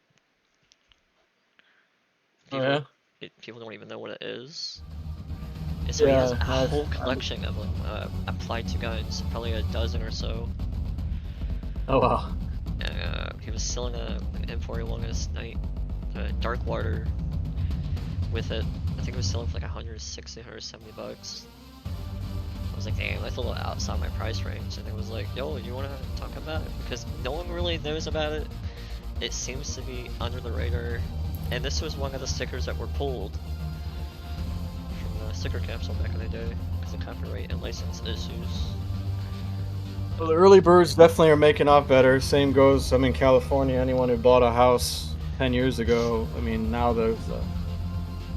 Oh People, yeah, people don't even know what it is. And so he has yeah. a whole collection of them applied to guns, probably a dozen or so. Oh wow. He was selling an M41 last night, Dark Water, with it. I think it was selling for like 160, 170 bucks. I was like, damn, that's a little outside my price range. And it was like, yo, you wanna talk about it? Because no one really knows about it. It seems to be under the radar. And this was one of the stickers that were pulled from the sticker capsule back in the day because of copyright and license issues. Well, the early birds definitely are making off better. Same goes. I'm in California. Anyone who bought a house 10 years ago, I mean, now the Yeah.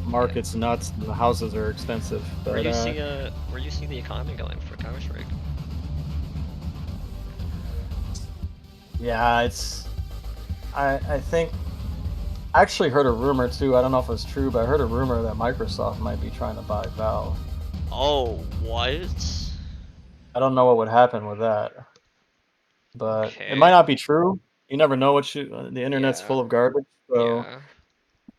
market's nuts. And the houses are expensive. Where But do you see the economy going for Counter-Strike? yeah, I think I actually heard a rumor too. I don't know if it's true, but I heard a rumor that Microsoft might be trying to buy Valve. Oh, what? I don't know what would happen with that, but it might Okay. not be true. You never know the internet's Yeah. full of garbage. So Yeah.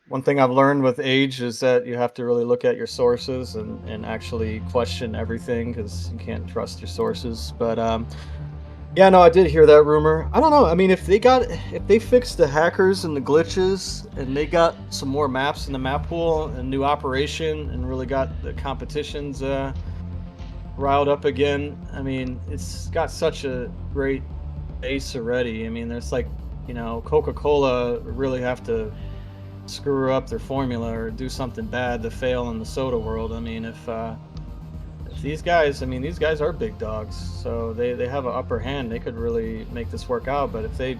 one thing I've learned with age is that you have to really look at your sources and actually question everything because you can't trust your sources. But yeah, no, I did hear that rumor. I don't know. I mean, if they fixed the hackers and the glitches and they got some more maps in the map pool and new operation and really got the competitions riled up again. I mean, it's got such a great base already. I mean, there's like, Coca-Cola really have to screw up their formula or do something bad to fail in the soda world. I mean, if these guys, I mean, these guys are big dogs, so they have an upper hand. They could really make this work out. But if they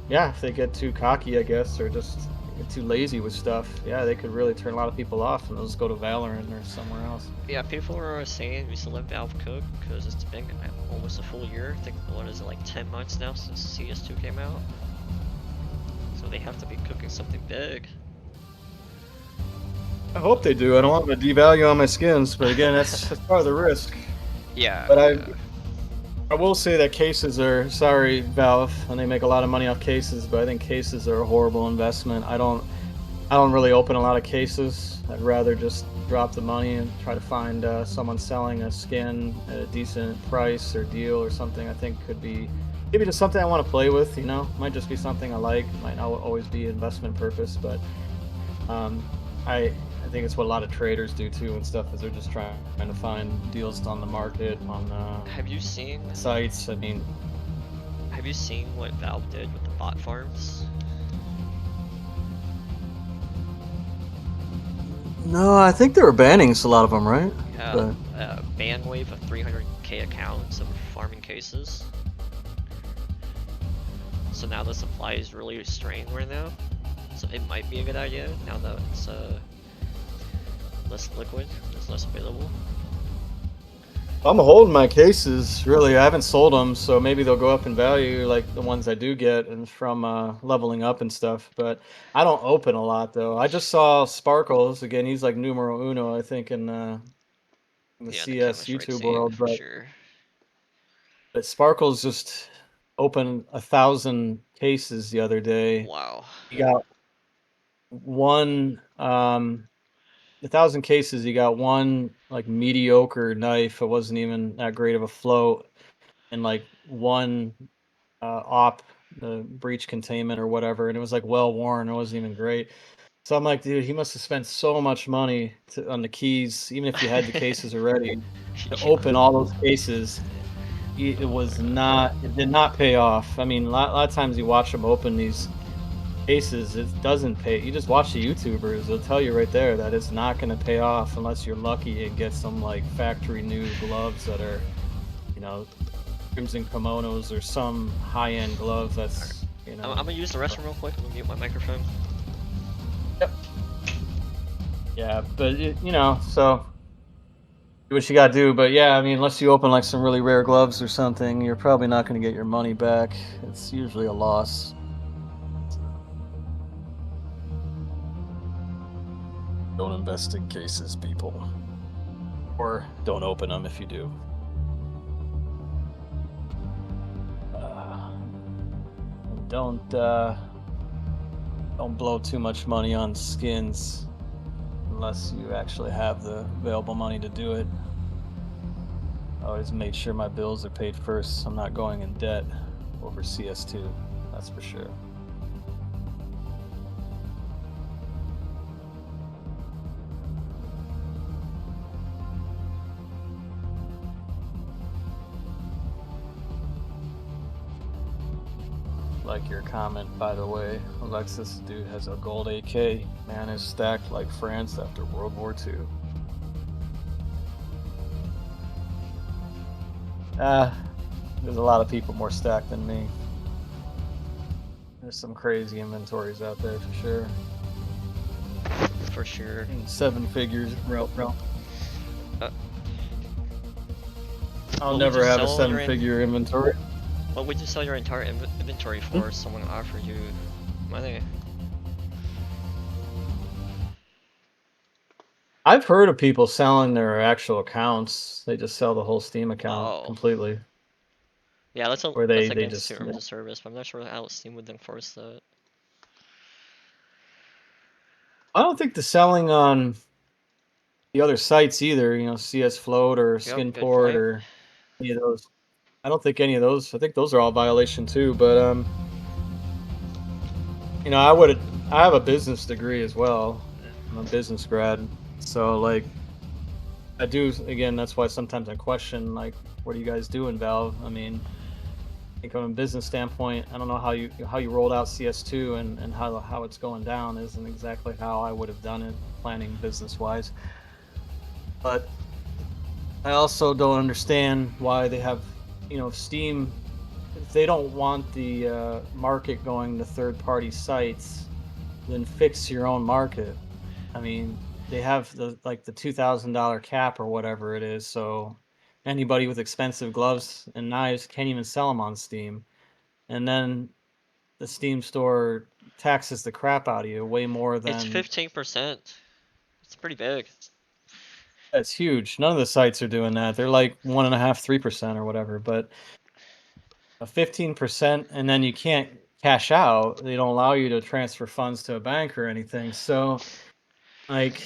get too cocky, I guess, or just get too lazy with stuff, yeah, they could really turn a lot of people off and they'll just go to Valorant or somewhere else. Yeah, people are saying we still let Valve cook because it's been almost a full year. I think, what is it, like 10 months now since CS2 came out? So they have to be cooking something big. I hope they do. I don't want them to devalue on my skins, but again, that's part of the risk. Yeah, But yeah. I will say that cases are sorry, Valve, and they make a lot of money off cases, but I think cases are a horrible investment. I don't really open a lot of cases. I'd rather just drop the money and try to find someone selling a skin at a decent price or deal or something. I think could be maybe just something I want to play with. Might just be something I like. Might not always be investment purpose, but um, I think it's what a lot of traders do too and stuff is they're just trying to find deals on the market on Have you seen sites. I mean, have you seen what Valve did with the bot farms? no, I think they were banning a lot of them, right? Yeah, But ban wave of 300k accounts of farming cases. So now the supply is really restrained right now. So it might be a good idea now that it's less liquid, it's less available. I'm holding my cases. Really, I haven't sold them, so maybe they'll go up in value, like the ones I do get, and from leveling up and stuff. But I don't open a lot though. I just saw Sparkles again. He's like numero uno, I think, in the Yeah, the CS Counter-Strike YouTube scene world. for But sure. Sparkles just opened 1,000 cases the other day. Wow. He got one 1,000 cases. He got one like mediocre knife. It wasn't even that great of a float, and like one op, the breach containment or whatever, and it was like well worn. It wasn't even great. So I'm like, dude, he must have spent so much money on the keys, even if he had the cases already, to Yeah. open all those cases. It was not, it did not pay off. I mean, a lot of times you watch them open these cases, it doesn't pay. You just watch the YouTubers; they'll tell you right there that it's not going to pay off unless you're lucky and get some like factory new gloves that are, you know, crimson kimonos or some high-end glove that's you I'm know. gonna use the restroom real quick. I'm gonna mute my microphone. Yep. Yeah, but so do what you got to do. But yeah, I mean, unless you open like some really rare gloves or something, you're probably not going to get your money back. It's usually a loss. Don't invest in cases, people, or don't open them if you do. And don't blow too much money on skins unless you actually have the available money to do it. I always make sure my bills are paid first. I'm not going in debt over CS2. That's for sure. Like your comment, by the way. Alexis, dude, has a gold AK. Man is stacked like France after World War II. There's a lot of people more stacked than me. There's some crazy inventories out there for sure. For sure. In seven figures, bro. Uh, I'll what would you never have a sell your seven-figure inventory. What would you sell your entire inventory for if someone offered you money? I've heard of people selling their actual accounts. They just sell the whole Steam account Oh, completely, yeah, where that's they against just terms of service, but I'm not sure how Steam would enforce that. I don't think the selling on the other sites either, CS Float or Yep, good Skinport point. or any of those. I don't think any of those. I think those are all violation too. But I have a business degree as well. I'm a business grad, so like I do. Again, that's why sometimes I question like, what do you guys do in Valve? I mean, I think from a business standpoint, I don't know how you rolled out CS2 and how it's going down isn't exactly how I would have done it planning business wise. But I also don't understand why they have, Steam. If they don't want the market going to third party sites, then fix your own market. I mean, they have the $2,000 cap or whatever it is, so anybody with expensive gloves and knives can't even sell them on Steam. And then the Steam store taxes the crap out of you way more It's than 15%. It's pretty big. that's huge. None of the sites are doing that. They're like 1.5, 3% or whatever, but a 15%, and then you can't cash out. They don't allow you to transfer funds to a bank or anything. So, like,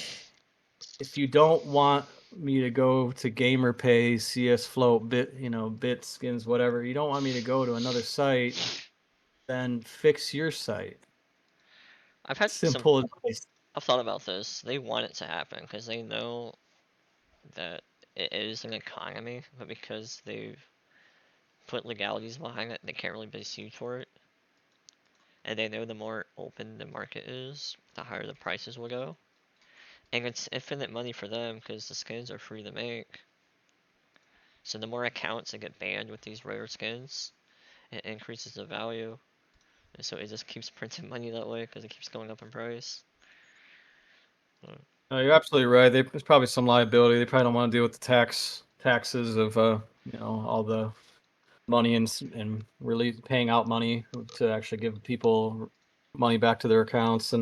if you don't want me to go to GamerPay, CS Float, Bit Skins, whatever, you don't want me to go to another site, then fix your site. I've had some. Simple as I've thought about this. They want it to happen because they know that it is an economy, but because they've put legalities behind it, they can't really be sued for it. And they know the more open the market is, the higher the prices will go. And it's infinite money for them because the skins are free to make. So the more accounts that get banned with these rare skins, it increases the value. And so it just keeps printing money that way because it keeps going up in price. You're absolutely right. There's probably some liability. They probably don't want to deal with the taxes of all the money and really paying out money to actually give people money back to their accounts.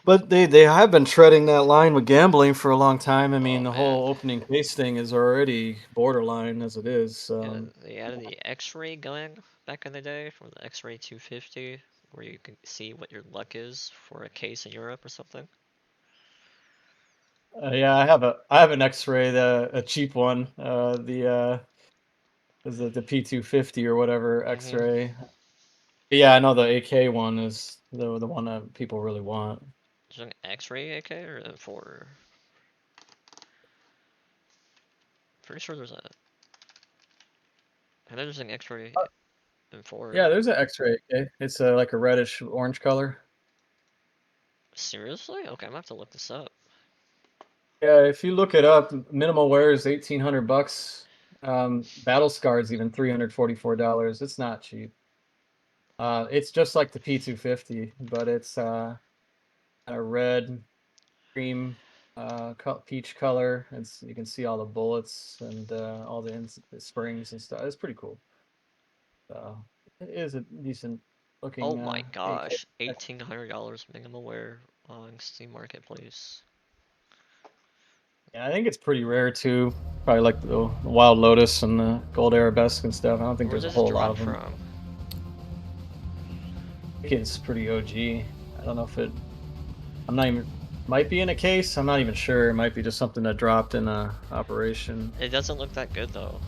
But they have been treading that line with gambling for a long time. I mean, Oh the man. whole opening case thing is already borderline as it is. Yeah, they added the X-ray gun back in the day from the X-ray 250, where you can see what your luck is for a case in Europe or something. Yeah, I have an X-ray, a cheap one. Is it the P250 or whatever Mm-hmm. X-ray? Yeah, I know the AK one is the one that people really want. There's an X-ray AK or M4. Pretty sure there's a. I know there's an X-ray M4. Yeah, there's an X-ray AK. It's like a reddish orange color. Seriously? Okay, I'm gonna have to look this up. Yeah, if you look it up, minimal wear is $1,800. Battle Scar is even $344. It's not cheap. It's just like the P250, but it's a red, cream, peach color. It's you can see all the bullets and all the springs and stuff. It's pretty cool. It is a decent Oh looking my AK. gosh, $1,800 minimum wear on Steam Marketplace. Yeah, I think it's pretty rare too. Probably like the Wild Lotus and the Gold Arabesque and stuff. I don't think Where there's a does it whole lot drop of them. from? I think it's pretty OG. I don't know if it. I'm not even. Might be in a case. I'm not even sure. It might be just something that dropped in a operation. It doesn't look that good though.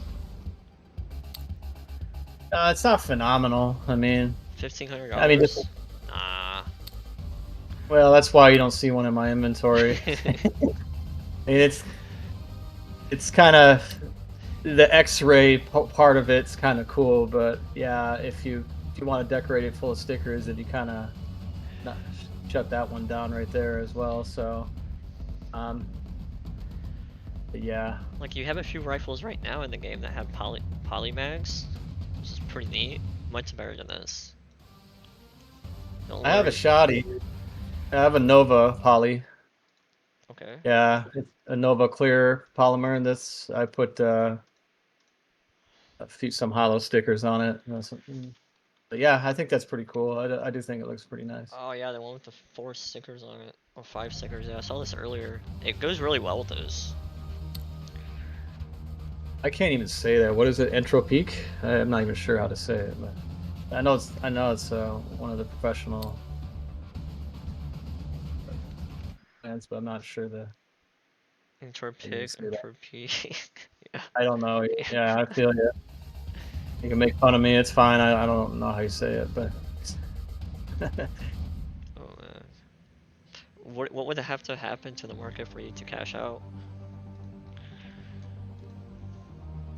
It's not phenomenal. Fifteen hundred I mean, just dollars? Nah. well, that's why you don't see one in my inventory. I mean, it's kind of the X-ray part of it's kind of cool, but yeah, if you want to decorate it full of stickers, then you kind of not shut that one down right there as well. So, um, but yeah, Like you have a few rifles right now in the game that have polymags, which is pretty neat. Much better than this. Don't I have a worry. shoddy. I have a Nova poly. Okay. Yeah, it's a Nova clear polymer, and this I put some hollow stickers on it. But yeah, I think that's pretty cool. I do think it looks pretty nice. Oh yeah, the one with the 4 stickers on it. Or 5 stickers, yeah, I saw this earlier. It goes really well with those. I can't even say that. What is it? Entropique? I'm not even sure how to say it, but I know it's one of the professional bands, but I'm not sure the Intro I can pick, say that. intro P. Yeah. I don't know. Yeah. Yeah, I feel you. You can make fun of me. It's fine. I don't know how you say it, but Oh man. What would have to happen to the market for you to cash out?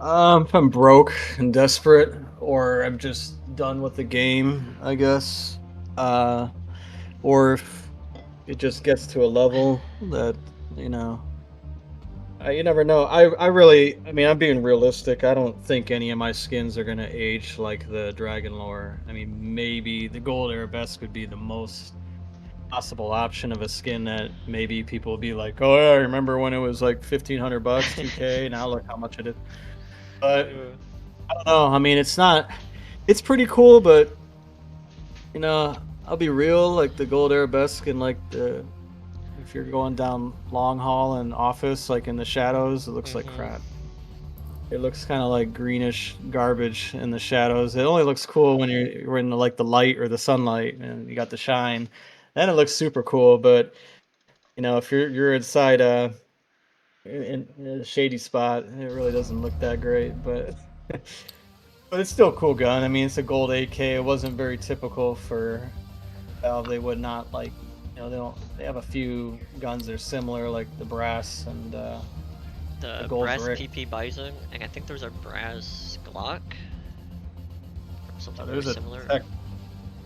if I'm broke and desperate, or I'm just done with the game, I guess. Uh, or if it just gets to a level that you know you never know. I mean, I'm being realistic. I don't think any of my skins are gonna age like the Dragon Lore. I mean, maybe the Gold Arabesque would be the most possible option of a skin that maybe people will be like, "Oh yeah, I remember when it was like $1,500, 2K. Now look how much it is." But Yeah. I don't know. I mean, it's not. It's pretty cool, but I'll be real. Like the Gold Arabesque and like the if you're going down long haul and office, like in the shadows, it looks like Mhm. crap. It looks kind of like greenish garbage in the shadows. It only looks cool when you're in like the light or the sunlight and you got the shine. Then it looks super cool. But if you're inside in a shady spot, it really doesn't look that great. But but it's still a cool gun. I mean, it's a gold 8K. It wasn't very typical for Valve. They would not like they have a few guns that are similar, like the brass and the The gold brass brick. PP Bison, and I think there's a brass Glock or something very There's a similar.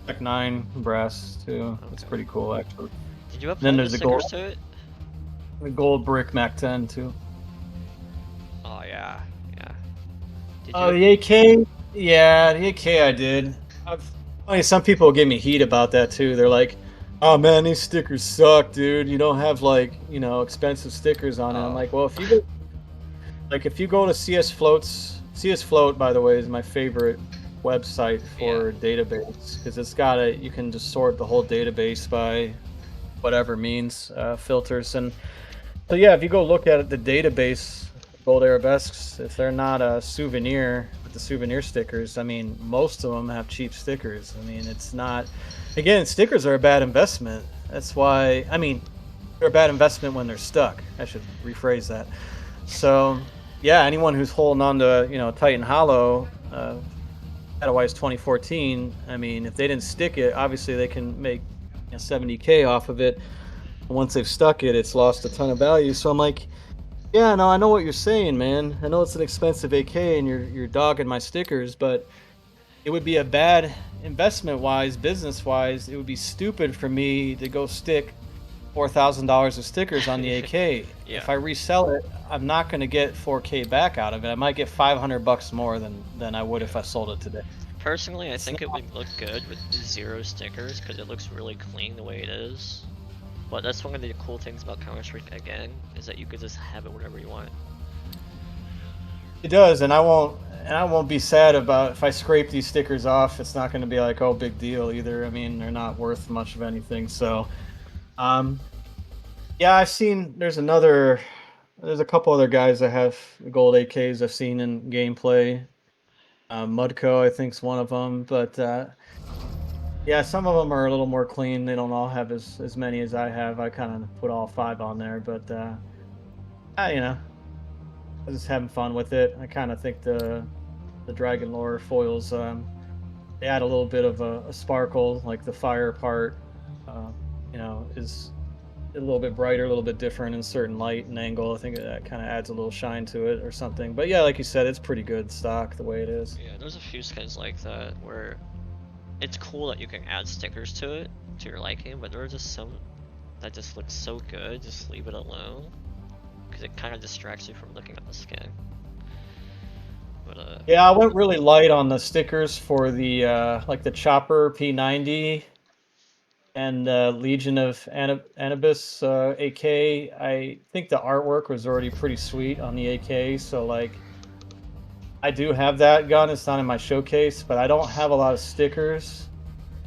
Tech 9 brass too. It's Okay. pretty cool actually. Did you And then upload the there's stickers to it? the gold brick Mac 10 too. Oh yeah, yeah. Did Oh, you? the AK, yeah, the AK I did. Some people give me heat about that too. They're like, "Oh man, these stickers suck, dude. You don't have like expensive stickers on it." I'm Oh. like, "Well, if you go to CS Float, by the way, is my favorite website Yeah. for database because you can just sort the whole database by whatever means filters. And so yeah, if you go look at the database, gold arabesques, if they're not a souvenir with the souvenir stickers, I mean, most of them have cheap stickers. I mean, it's not. Again, stickers are a bad investment. That's why. I mean, they're a bad investment when they're stuck. I should rephrase that. So yeah, anyone who's holding on to Titan Hollow, Otherwise 2014. I mean, if they didn't stick it, obviously they can make 70K off of it. Once they've stuck it, it's lost a ton of value. So I'm like, yeah, no, I know what you're saying, man. I know it's an expensive AK and you're dogging my stickers, but it would be a bad investment wise, business wise. It would be stupid for me to go stick $4,000 of stickers on the AK. Yeah. If I resell it, I'm not going to get 4K back out of it. I might get 500 bucks more than I would if I Yeah. sold it today. Personally, I It's think not, it would look good with 0 stickers because it looks really clean the way it is. But that's one of the cool things about Counter-Strike again, is that you could just have it whenever you want. it does, and I won't be sad about if I scrape these stickers off. It's not going to be like, oh, big deal either. I mean, they're not worth much of anything. So, um, yeah, I've seen there's a couple other guys that have gold AKs I've seen in gameplay. Mudco, I think, is one of them, but yeah, some of them are a little more clean. They don't all have as many as I have. I kind of put all 5 on there, but I, I was just having fun with it. I kind of think the Dragon Lore foils they add a little bit of a sparkle, like the fire part, uh, is a little bit brighter, a little bit different in certain light and angle. I think that kind of adds a little shine to it or something. But yeah, like you said, it's pretty good stock the way it is. Yeah, there's a few skins like that where it's cool that you can add stickers to it to your liking, but there are just some that just looks so good, just leave it alone. Because it kind of distracts you from looking at the skin. But Yeah, I went really light on the stickers for the like the Chopper P90 and Legion of Anubis AK. I think the artwork was already pretty sweet on the AK, so like I do have that gun. It's not in my showcase, but I don't have a lot of stickers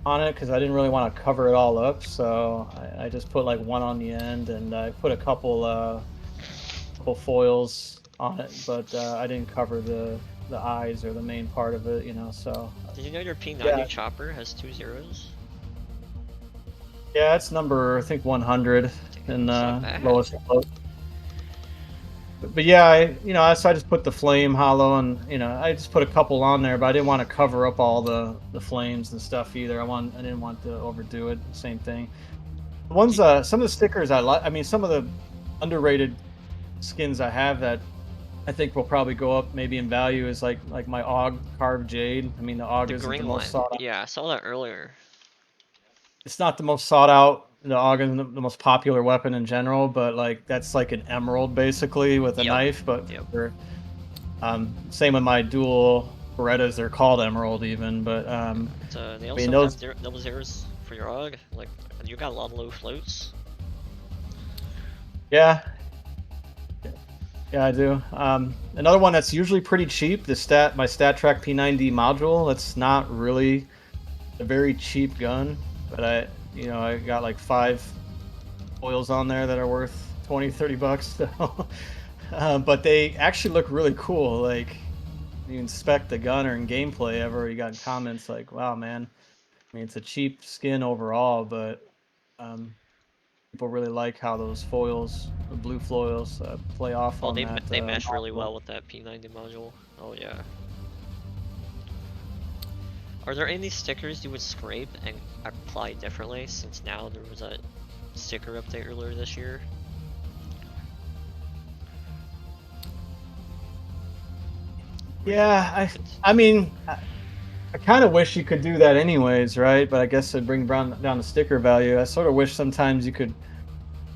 on it because I didn't really want to cover it all up. So I just put like one on the end, and I put a couple foils on it, but I didn't cover the eyes or the main part of it, So did you know your P90 yeah, chopper has 2 zeros? yeah, it's number I think 100 Damn, in it's not bad. lowest float. But yeah, so I just put the flame hollow, and I just put a couple on there, but I didn't want to cover up all the flames and stuff either. I didn't want to overdo it. Same thing. The ones, some of the stickers I like. I mean, some of the underrated skins I have that I think will probably go up maybe in value is like my AUG carved jade. I mean, the AUG The isn't the green most one. sought out. Yeah, I saw that earlier. It's not the most sought out. The AUG isn't the most popular weapon in general, but like that's like an emerald basically with a Yep. knife. But Yep. same with my dual Berettas. They're called emerald even, but They I mean also have those. double zeros for your AUG. Like, you got a lot of low floats. Yeah, yeah, I do. Another one that's usually pretty cheap. My StatTrak P90 module. That's not really a very cheap gun, but I got like 5 foils on there that are worth 20-30 bucks. So, but they actually look really cool. Like you inspect the gun or in gameplay, I've already gotten comments like, "Wow, man! I mean, it's a cheap skin overall, but um, people really like how those foils, the blue foils, play off Oh, on that they mesh really module." well with that P90 module. Oh yeah. Are there any stickers you would scrape and apply differently since now there was a sticker update earlier this year? Where you Yeah, I, could, I mean, I kind of wish you could do that anyways, right? But I guess it'd bring down the sticker value. I sort of wish sometimes you could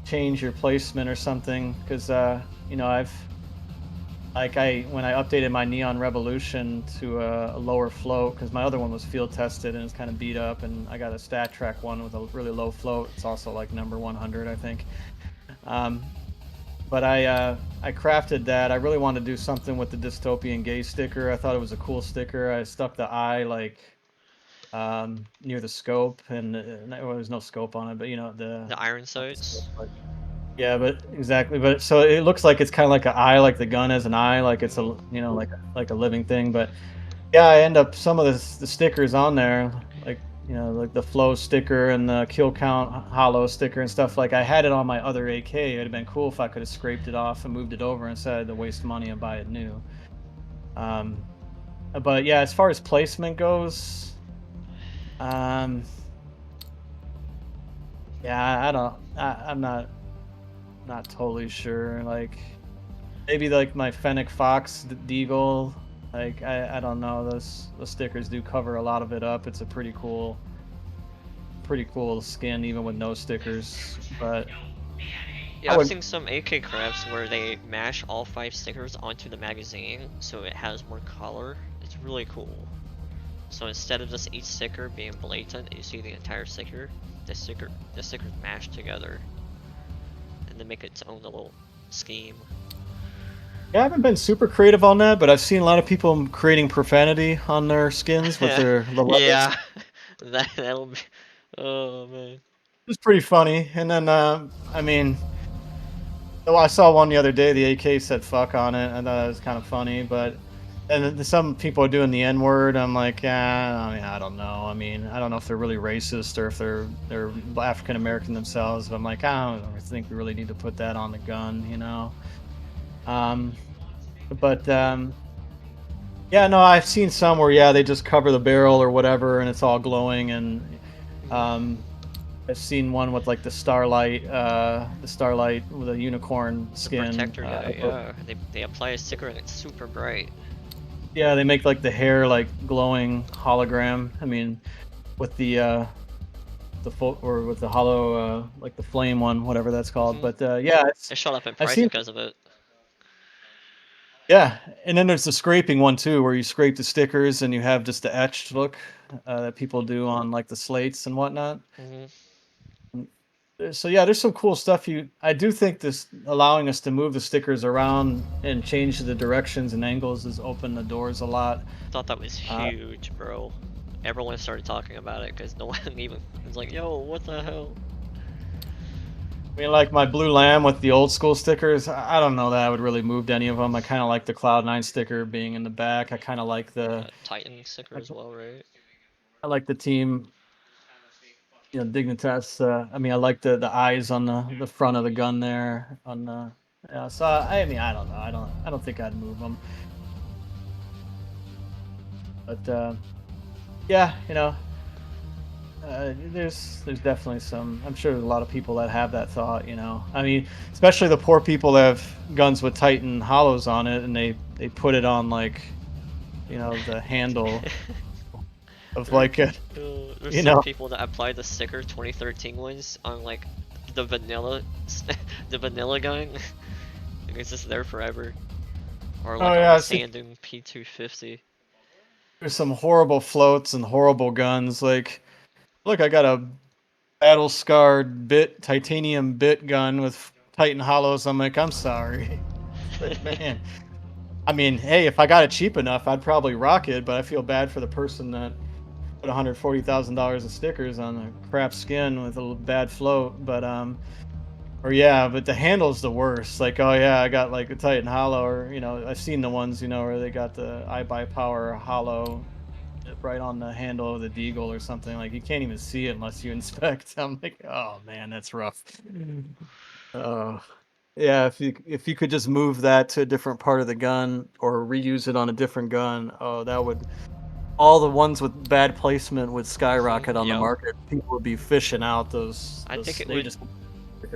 change your placement or something, because I've like I when I updated my Neon Revolution to a lower float, because my other one was field tested and it's kind of beat up, and I got a StatTrak one with a really low float. It's also like number 100, I think. Um, but I crafted that. I really wanted to do something with the dystopian gaze sticker. I thought it was a cool sticker. I stuck the eye like near the scope, and well, there's no scope on it, but the iron not the scope, sights. but yeah, but exactly. But so it looks like it's kind of like an eye, like the gun has an eye, like it's a Mhm. like a living thing. But yeah, I end up some of the stickers on there, like like the flow sticker and the kill count hollow sticker and stuff. Like I had it on my other AK. It'd have been cool if I could have scraped it off and moved it over instead of to waste money and buy it new. Um, but yeah, as far as placement goes, um, yeah, I don't, I'm not totally sure. Like maybe like my Fennec Fox Deagle. Like I don't know. Those stickers do cover a lot of it up. It's a pretty cool skin even with no stickers. But Yeah, I I've would, seen some AK crafts where they mash all 5 stickers onto the magazine so it has more color. It's really cool. So instead of just each sticker being blatant, you see the entire sticker. The stickers mashed together, and then make its own little scheme. yeah, I haven't been super creative on that, but I've seen a lot of people creating profanity on their skins with their the letters. Yeah, that'll be. Oh man. It's pretty funny. And then, I mean, oh, I saw one the other day. The AK said "fuck" on it. I thought it was kind of funny, but and then some people are doing the N word. I'm like, yeah, I mean, I don't know. I mean, I don't know if they're really racist or if they're African American themselves. But I'm like, I don't think we really need to put that on the gun, you know. Um, but yeah, no, I've seen some where yeah, they just cover the barrel or whatever, and it's all glowing. And Mhm. um, I've seen one with like the starlight with a unicorn The skin. protector guy, yeah. They apply a sticker and it's super bright. Yeah, they make like the hair like glowing hologram. I mean, with the full or with the hollow like the flame one, whatever that's called. Mhm. But yeah, It shot up in I've price seen because of it. yeah, and then there's the scraping one too, where you scrape the stickers and you have just the etched look that people do on like the slates and whatnot. Mhm. So yeah, there's some cool stuff. I do think this allowing us to move the stickers around and change the directions and angles has opened the doors a lot. Thought that was Uh, huge, bro. Everyone started talking about it because no one even was like, "Yo, what the hell?" I mean, like my blue lamb with the old school stickers. I don't know that I would really move any of them. I kind of like the Cloud9 sticker being in the back. I kind of like Titan sticker I, as well, right? I like the team, Dignitas. I mean, I like the eyes on the front of the gun there on the. Yeah, so I mean, I don't know. I don't think I'd move them. But yeah, there's definitely some. I'm sure there's a lot of people that have that thought. I mean, especially the poor people that have guns with Titan hollows on it, and they put it on like the handle of There, like a there's you some know. people that applied the sticker 2013 ones on like the vanilla, the vanilla gun. Like it's just there forever. Or Oh like on yeah, the I see. Sandung P250. There's some horrible floats and horrible guns. Like, look, I got a battle scarred bit titanium bit gun with Titan hollows. I'm like, I'm sorry. Like, man. I mean, hey, if I got it cheap enough, I'd probably rock it, but I feel bad for the person that put $140,000 of stickers on a crap skin with a little bad float. But or yeah, but the handle's the worst. Like, oh yeah, I got like a Titan hollow, or I've seen the ones where they got the I buy power hollow right on the handle of the deagle or something. Like you can't even see it unless you inspect. I'm like, oh man, that's rough. Oh. Yeah, if you could just move that to a different part of the gun or reuse it on a different gun, oh, that would all the ones with bad placement would skyrocket on the Yep. market. People would be fishing out I think those it they would. just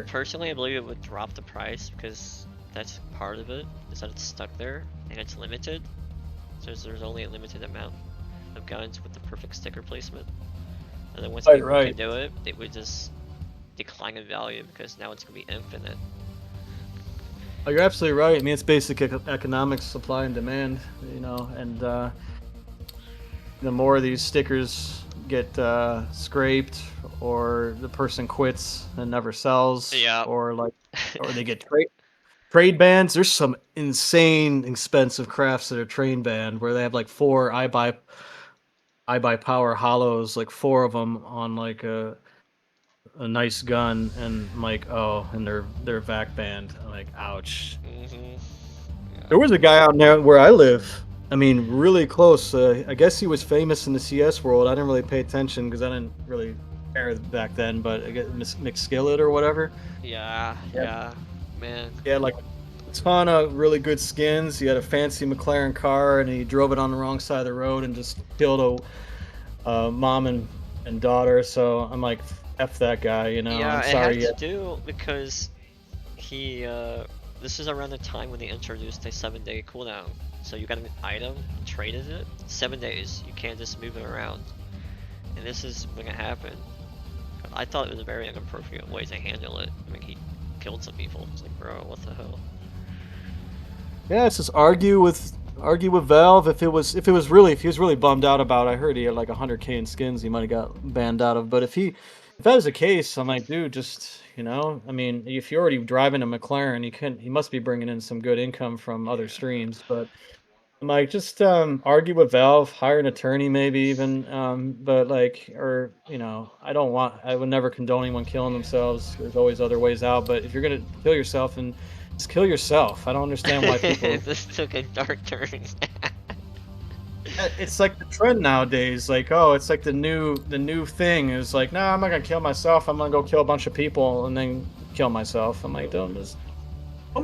Personally, I believe it would drop the price because that's part of it. Is that it's stuck there and it's limited. So there's only a limited amount of guns with the perfect sticker placement. And then once right, people right. can do it, it would just decline in value because now it's gonna be infinite. Oh, you're absolutely right. I mean, it's basic economics, supply and demand, and the more these stickers get scraped or the person quits and never sells Yeah. or they get trade bans. There's some insane expensive crafts that are trade banned where they have like four I buy power hollows, like four of them on like a nice gun, and I'm like, oh, and they're vac banned. I'm like, ouch. Mhm. Yeah. There was a guy out there where I live. I mean, really close. I guess he was famous in the CS world. I didn't really pay attention because I didn't really care back then. But I guess McSkillet or whatever. Yeah. Yeah, Yeah. Man. he had like a ton of really good skins. He had a fancy McLaren car, and he drove it on the wrong side of the road and just killed a mom and daughter. So I'm like, f that guy. Yeah, I'm it had sorry. Yeah. to do because he this is around the time when they introduced a 7-day cooldown. So you got an item and traded it, 7 days. You can't just move it around. And this is when it happened. I thought it was a very inappropriate way to handle it. I mean, he killed some people. It's like, bro, what the hell? Yeah, it's just argue with Valve. If he was really bummed out about it, I heard he had like 100K in skins he might have got banned out of. But if that was the case, I'm like, dude, just I mean, if you're already driving a McLaren, he must be bringing in some good income from other Yeah. streams. But I'm like, just argue with Valve, hire an attorney, maybe even. But like, or I would never condone anyone killing themselves. There's always other ways out. But if you're gonna kill yourself, and just kill yourself. I don't understand why people. This took a dark turn. It's like the trend nowadays. Like, oh, it's like the new thing is like, nah, I'm not gonna kill myself. I'm gonna go kill a bunch of people and then kill myself. I'm like, don't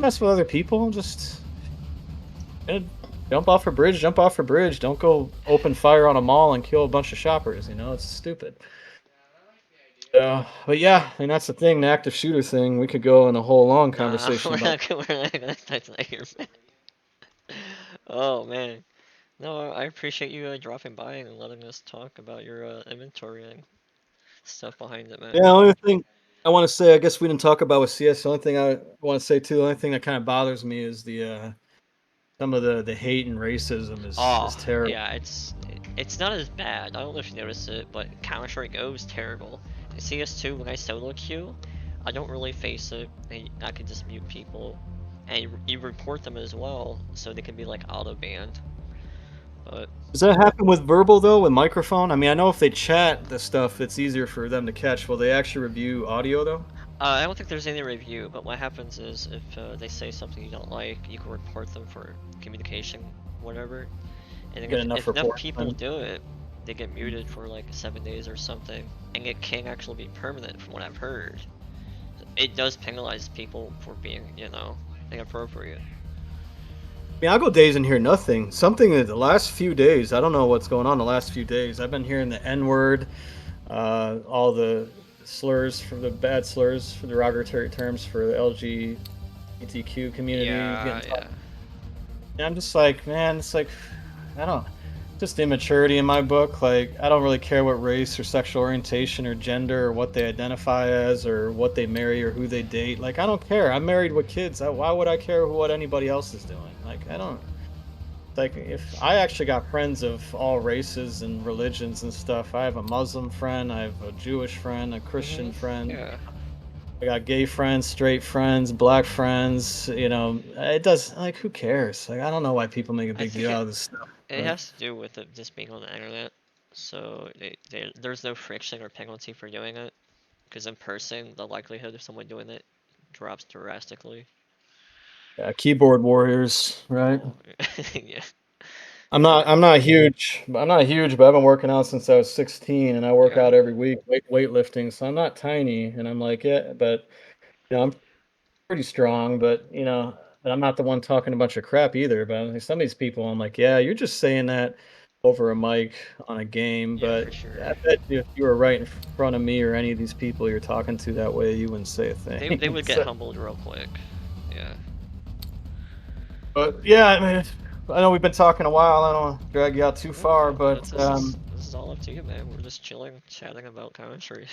mess with other people. Just eh, jump off a bridge. Jump off a bridge. Don't go open fire on a mall and kill a bunch of shoppers. It's stupid. But yeah, and that's the thing. The active shooter thing. We could go in a whole long Nah, conversation about. we're not gonna touch that here, man. Oh man. No, I appreciate you dropping by and letting us talk about your inventory and stuff behind it, Yeah, man. the only thing I want to say, I guess we didn't talk about with CS. The only thing I want to say too, the only thing that kind of bothers me is the some of the hate and racism is Oh, terrible. yeah, it's not as bad. I don't know if you noticed it, but Counter-Strike Go is terrible. In CS2, when I solo queue, I don't really face it. I can just mute people, and you report them as well, so they can be like auto banned. But Does that happen with verbal though, with microphone? I mean, I know if they chat the stuff, it's easier for them to catch. Will they actually review audio though? I don't think there's any review. But what happens is if they say something you don't like, you can report them for communication, whatever. And then Get enough if enough report. people do it, they get muted for like 7 days or something, and it can actually be permanent from what I've heard. It does penalize people for being, inappropriate. I mean, I'll go days and hear nothing. Something that the last few days, I don't know what's going on the last few days. I've been hearing the N word, all the slurs for the bad slurs for derogatory terms for the LGBTQ community Yeah, getting. yeah. And I'm just like, man, it's like, I don't, just immaturity in my book. Like, I don't really care what race or sexual orientation or gender or what they identify as or what they marry or who they date. Like, I don't care. I'm married with kids. Why would I care what anybody else is doing? Like, I don't. Like, if I actually got friends of all races and religions and stuff, I have a Muslim friend, I have a Jewish friend, a Christian friend. Yeah. I got gay friends, straight friends, black friends. It does like who cares? Like I don't know why people make a I big think deal out it of this stuff. it But has to do with it just being on the internet. So there's no friction or penalty for doing it, because in person, the likelihood of someone doing it drops drastically. yeah, keyboard warriors, right? Oh, yeah. I'm Uh, not. I'm not huge. I'm not huge, but I've been working out since I was 16, and I work yeah. out every week, weightlifting. So I'm not tiny, and I'm like, yeah, but I'm pretty strong, but I'm not the one talking a bunch of crap either. But like, some of these people, I'm like, yeah, you're just saying that over a mic on a game. Yeah, for But sure. I bet you if you were right in front of me or any of these people you're talking to that way, you wouldn't say a They thing. would get humbled real quick. Yeah. But yeah, I mean, I know we've been talking a while. I don't want to drag you out too No, far, no, but this is all up to you, man. We're just chilling, chatting about country.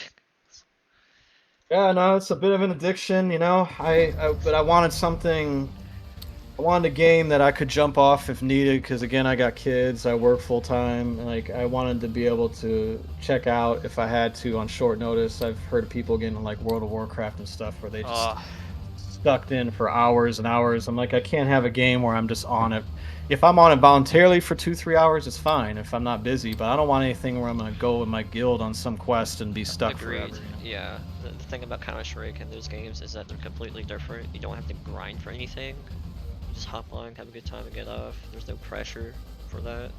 yeah, no, it's a bit of an addiction. But I wanted something. I wanted a game that I could jump off if needed because again, I got kids, I work full time. Like I wanted to be able to check out if I had to on short notice. I've heard of people getting like World of Warcraft and stuff where they just Oh, stuck in for hours and hours. I'm like, I can't have a game where I'm just on it. If I'm on it voluntarily for 2, 3 hours, it's fine if I'm not busy. But I don't want anything where I'm gonna go with my guild on some quest and be stuck agreed. forever. Yeah. The thing about Counter-Strike and those games is that they're completely different. You don't have to grind for anything. You just hop on, have a good time, and get off. There's no pressure for that.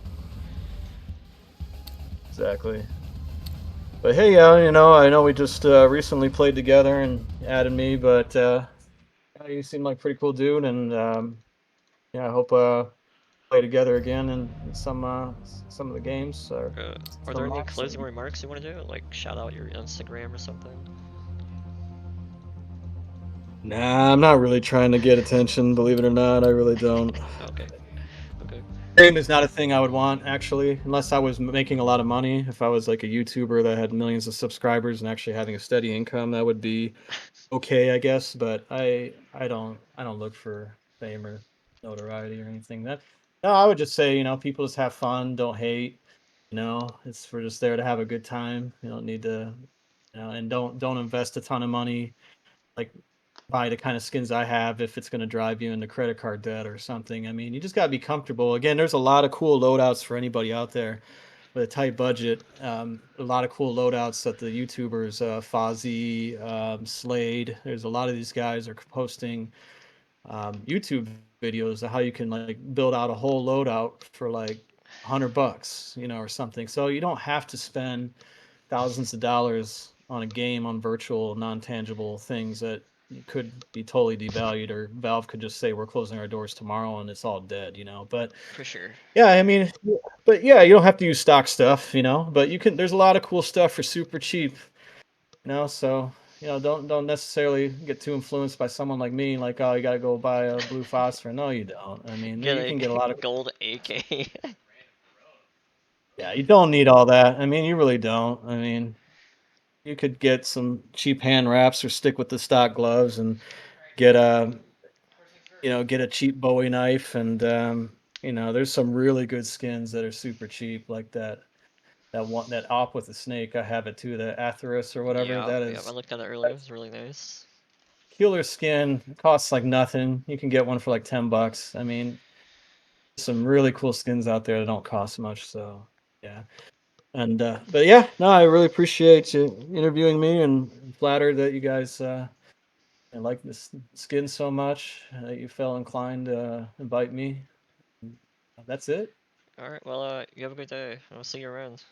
Exactly. But hey, I know we just recently played together and added me, but yeah, you seem like a pretty cool dude, and yeah, I hope play together again in some of the games or Are there some any maps. closing remarks you want to do? Like shout out your Instagram or something? Nah, I'm not really trying to get attention, believe it or not. I really don't. Okay. Okay. Fame is not a thing I would want actually, unless I was making a lot of money. If I was like a YouTuber that had millions of subscribers and actually having a steady income, that would be okay, I guess. But I don't look for fame or notoriety or anything. That no, I would just say, people just have fun, don't hate. It's for just there to have a good time. You don't need to, and don't invest a ton of money like buy the kind of skins I have if it's going to drive you into credit card debt or something. I mean, you just got to be comfortable. Again, there's a lot of cool loadouts for anybody out there with a tight budget. A lot of cool loadouts that the YouTubers, Fozzie, Slade. There's a lot of these guys are posting YouTube videos of how you can like build out a whole loadout for like $100, or something. So you don't have to spend thousands of dollars on a game on virtual non-tangible things that could be totally devalued, or Valve could just say we're closing our doors tomorrow and it's all dead. But For sure. yeah, I mean, but yeah, you don't have to use stock stuff, but you can. There's a lot of cool stuff for super cheap. So don't necessarily get too influenced by someone like me, like, oh, you got to go buy a blue phosphor. No, you don't. I mean, Get you can get a a lot of. gold AK. Yeah, you don't need all that. I mean, you really don't. I mean, you could get some cheap hand wraps or stick with the stock gloves and get a cheap Bowie knife, and there's some really good skins that are super cheap, like that one, that op with the snake. I have it too, the Atheros or whatever. Yeah, That yeah, I is looked at it earlier. It that's was really nice. killer skin. It costs like nothing. You can get one for like $10. I mean, some really cool skins out there that don't cost much. So yeah. And but yeah, no, I really appreciate you interviewing me, and flattered that you guys I like this skin so much that you felt inclined to invite me. That's it. All right. Well, you have a good day. I'll see you around.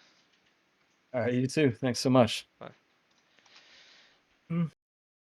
All right, you too. Thanks so much. Bye.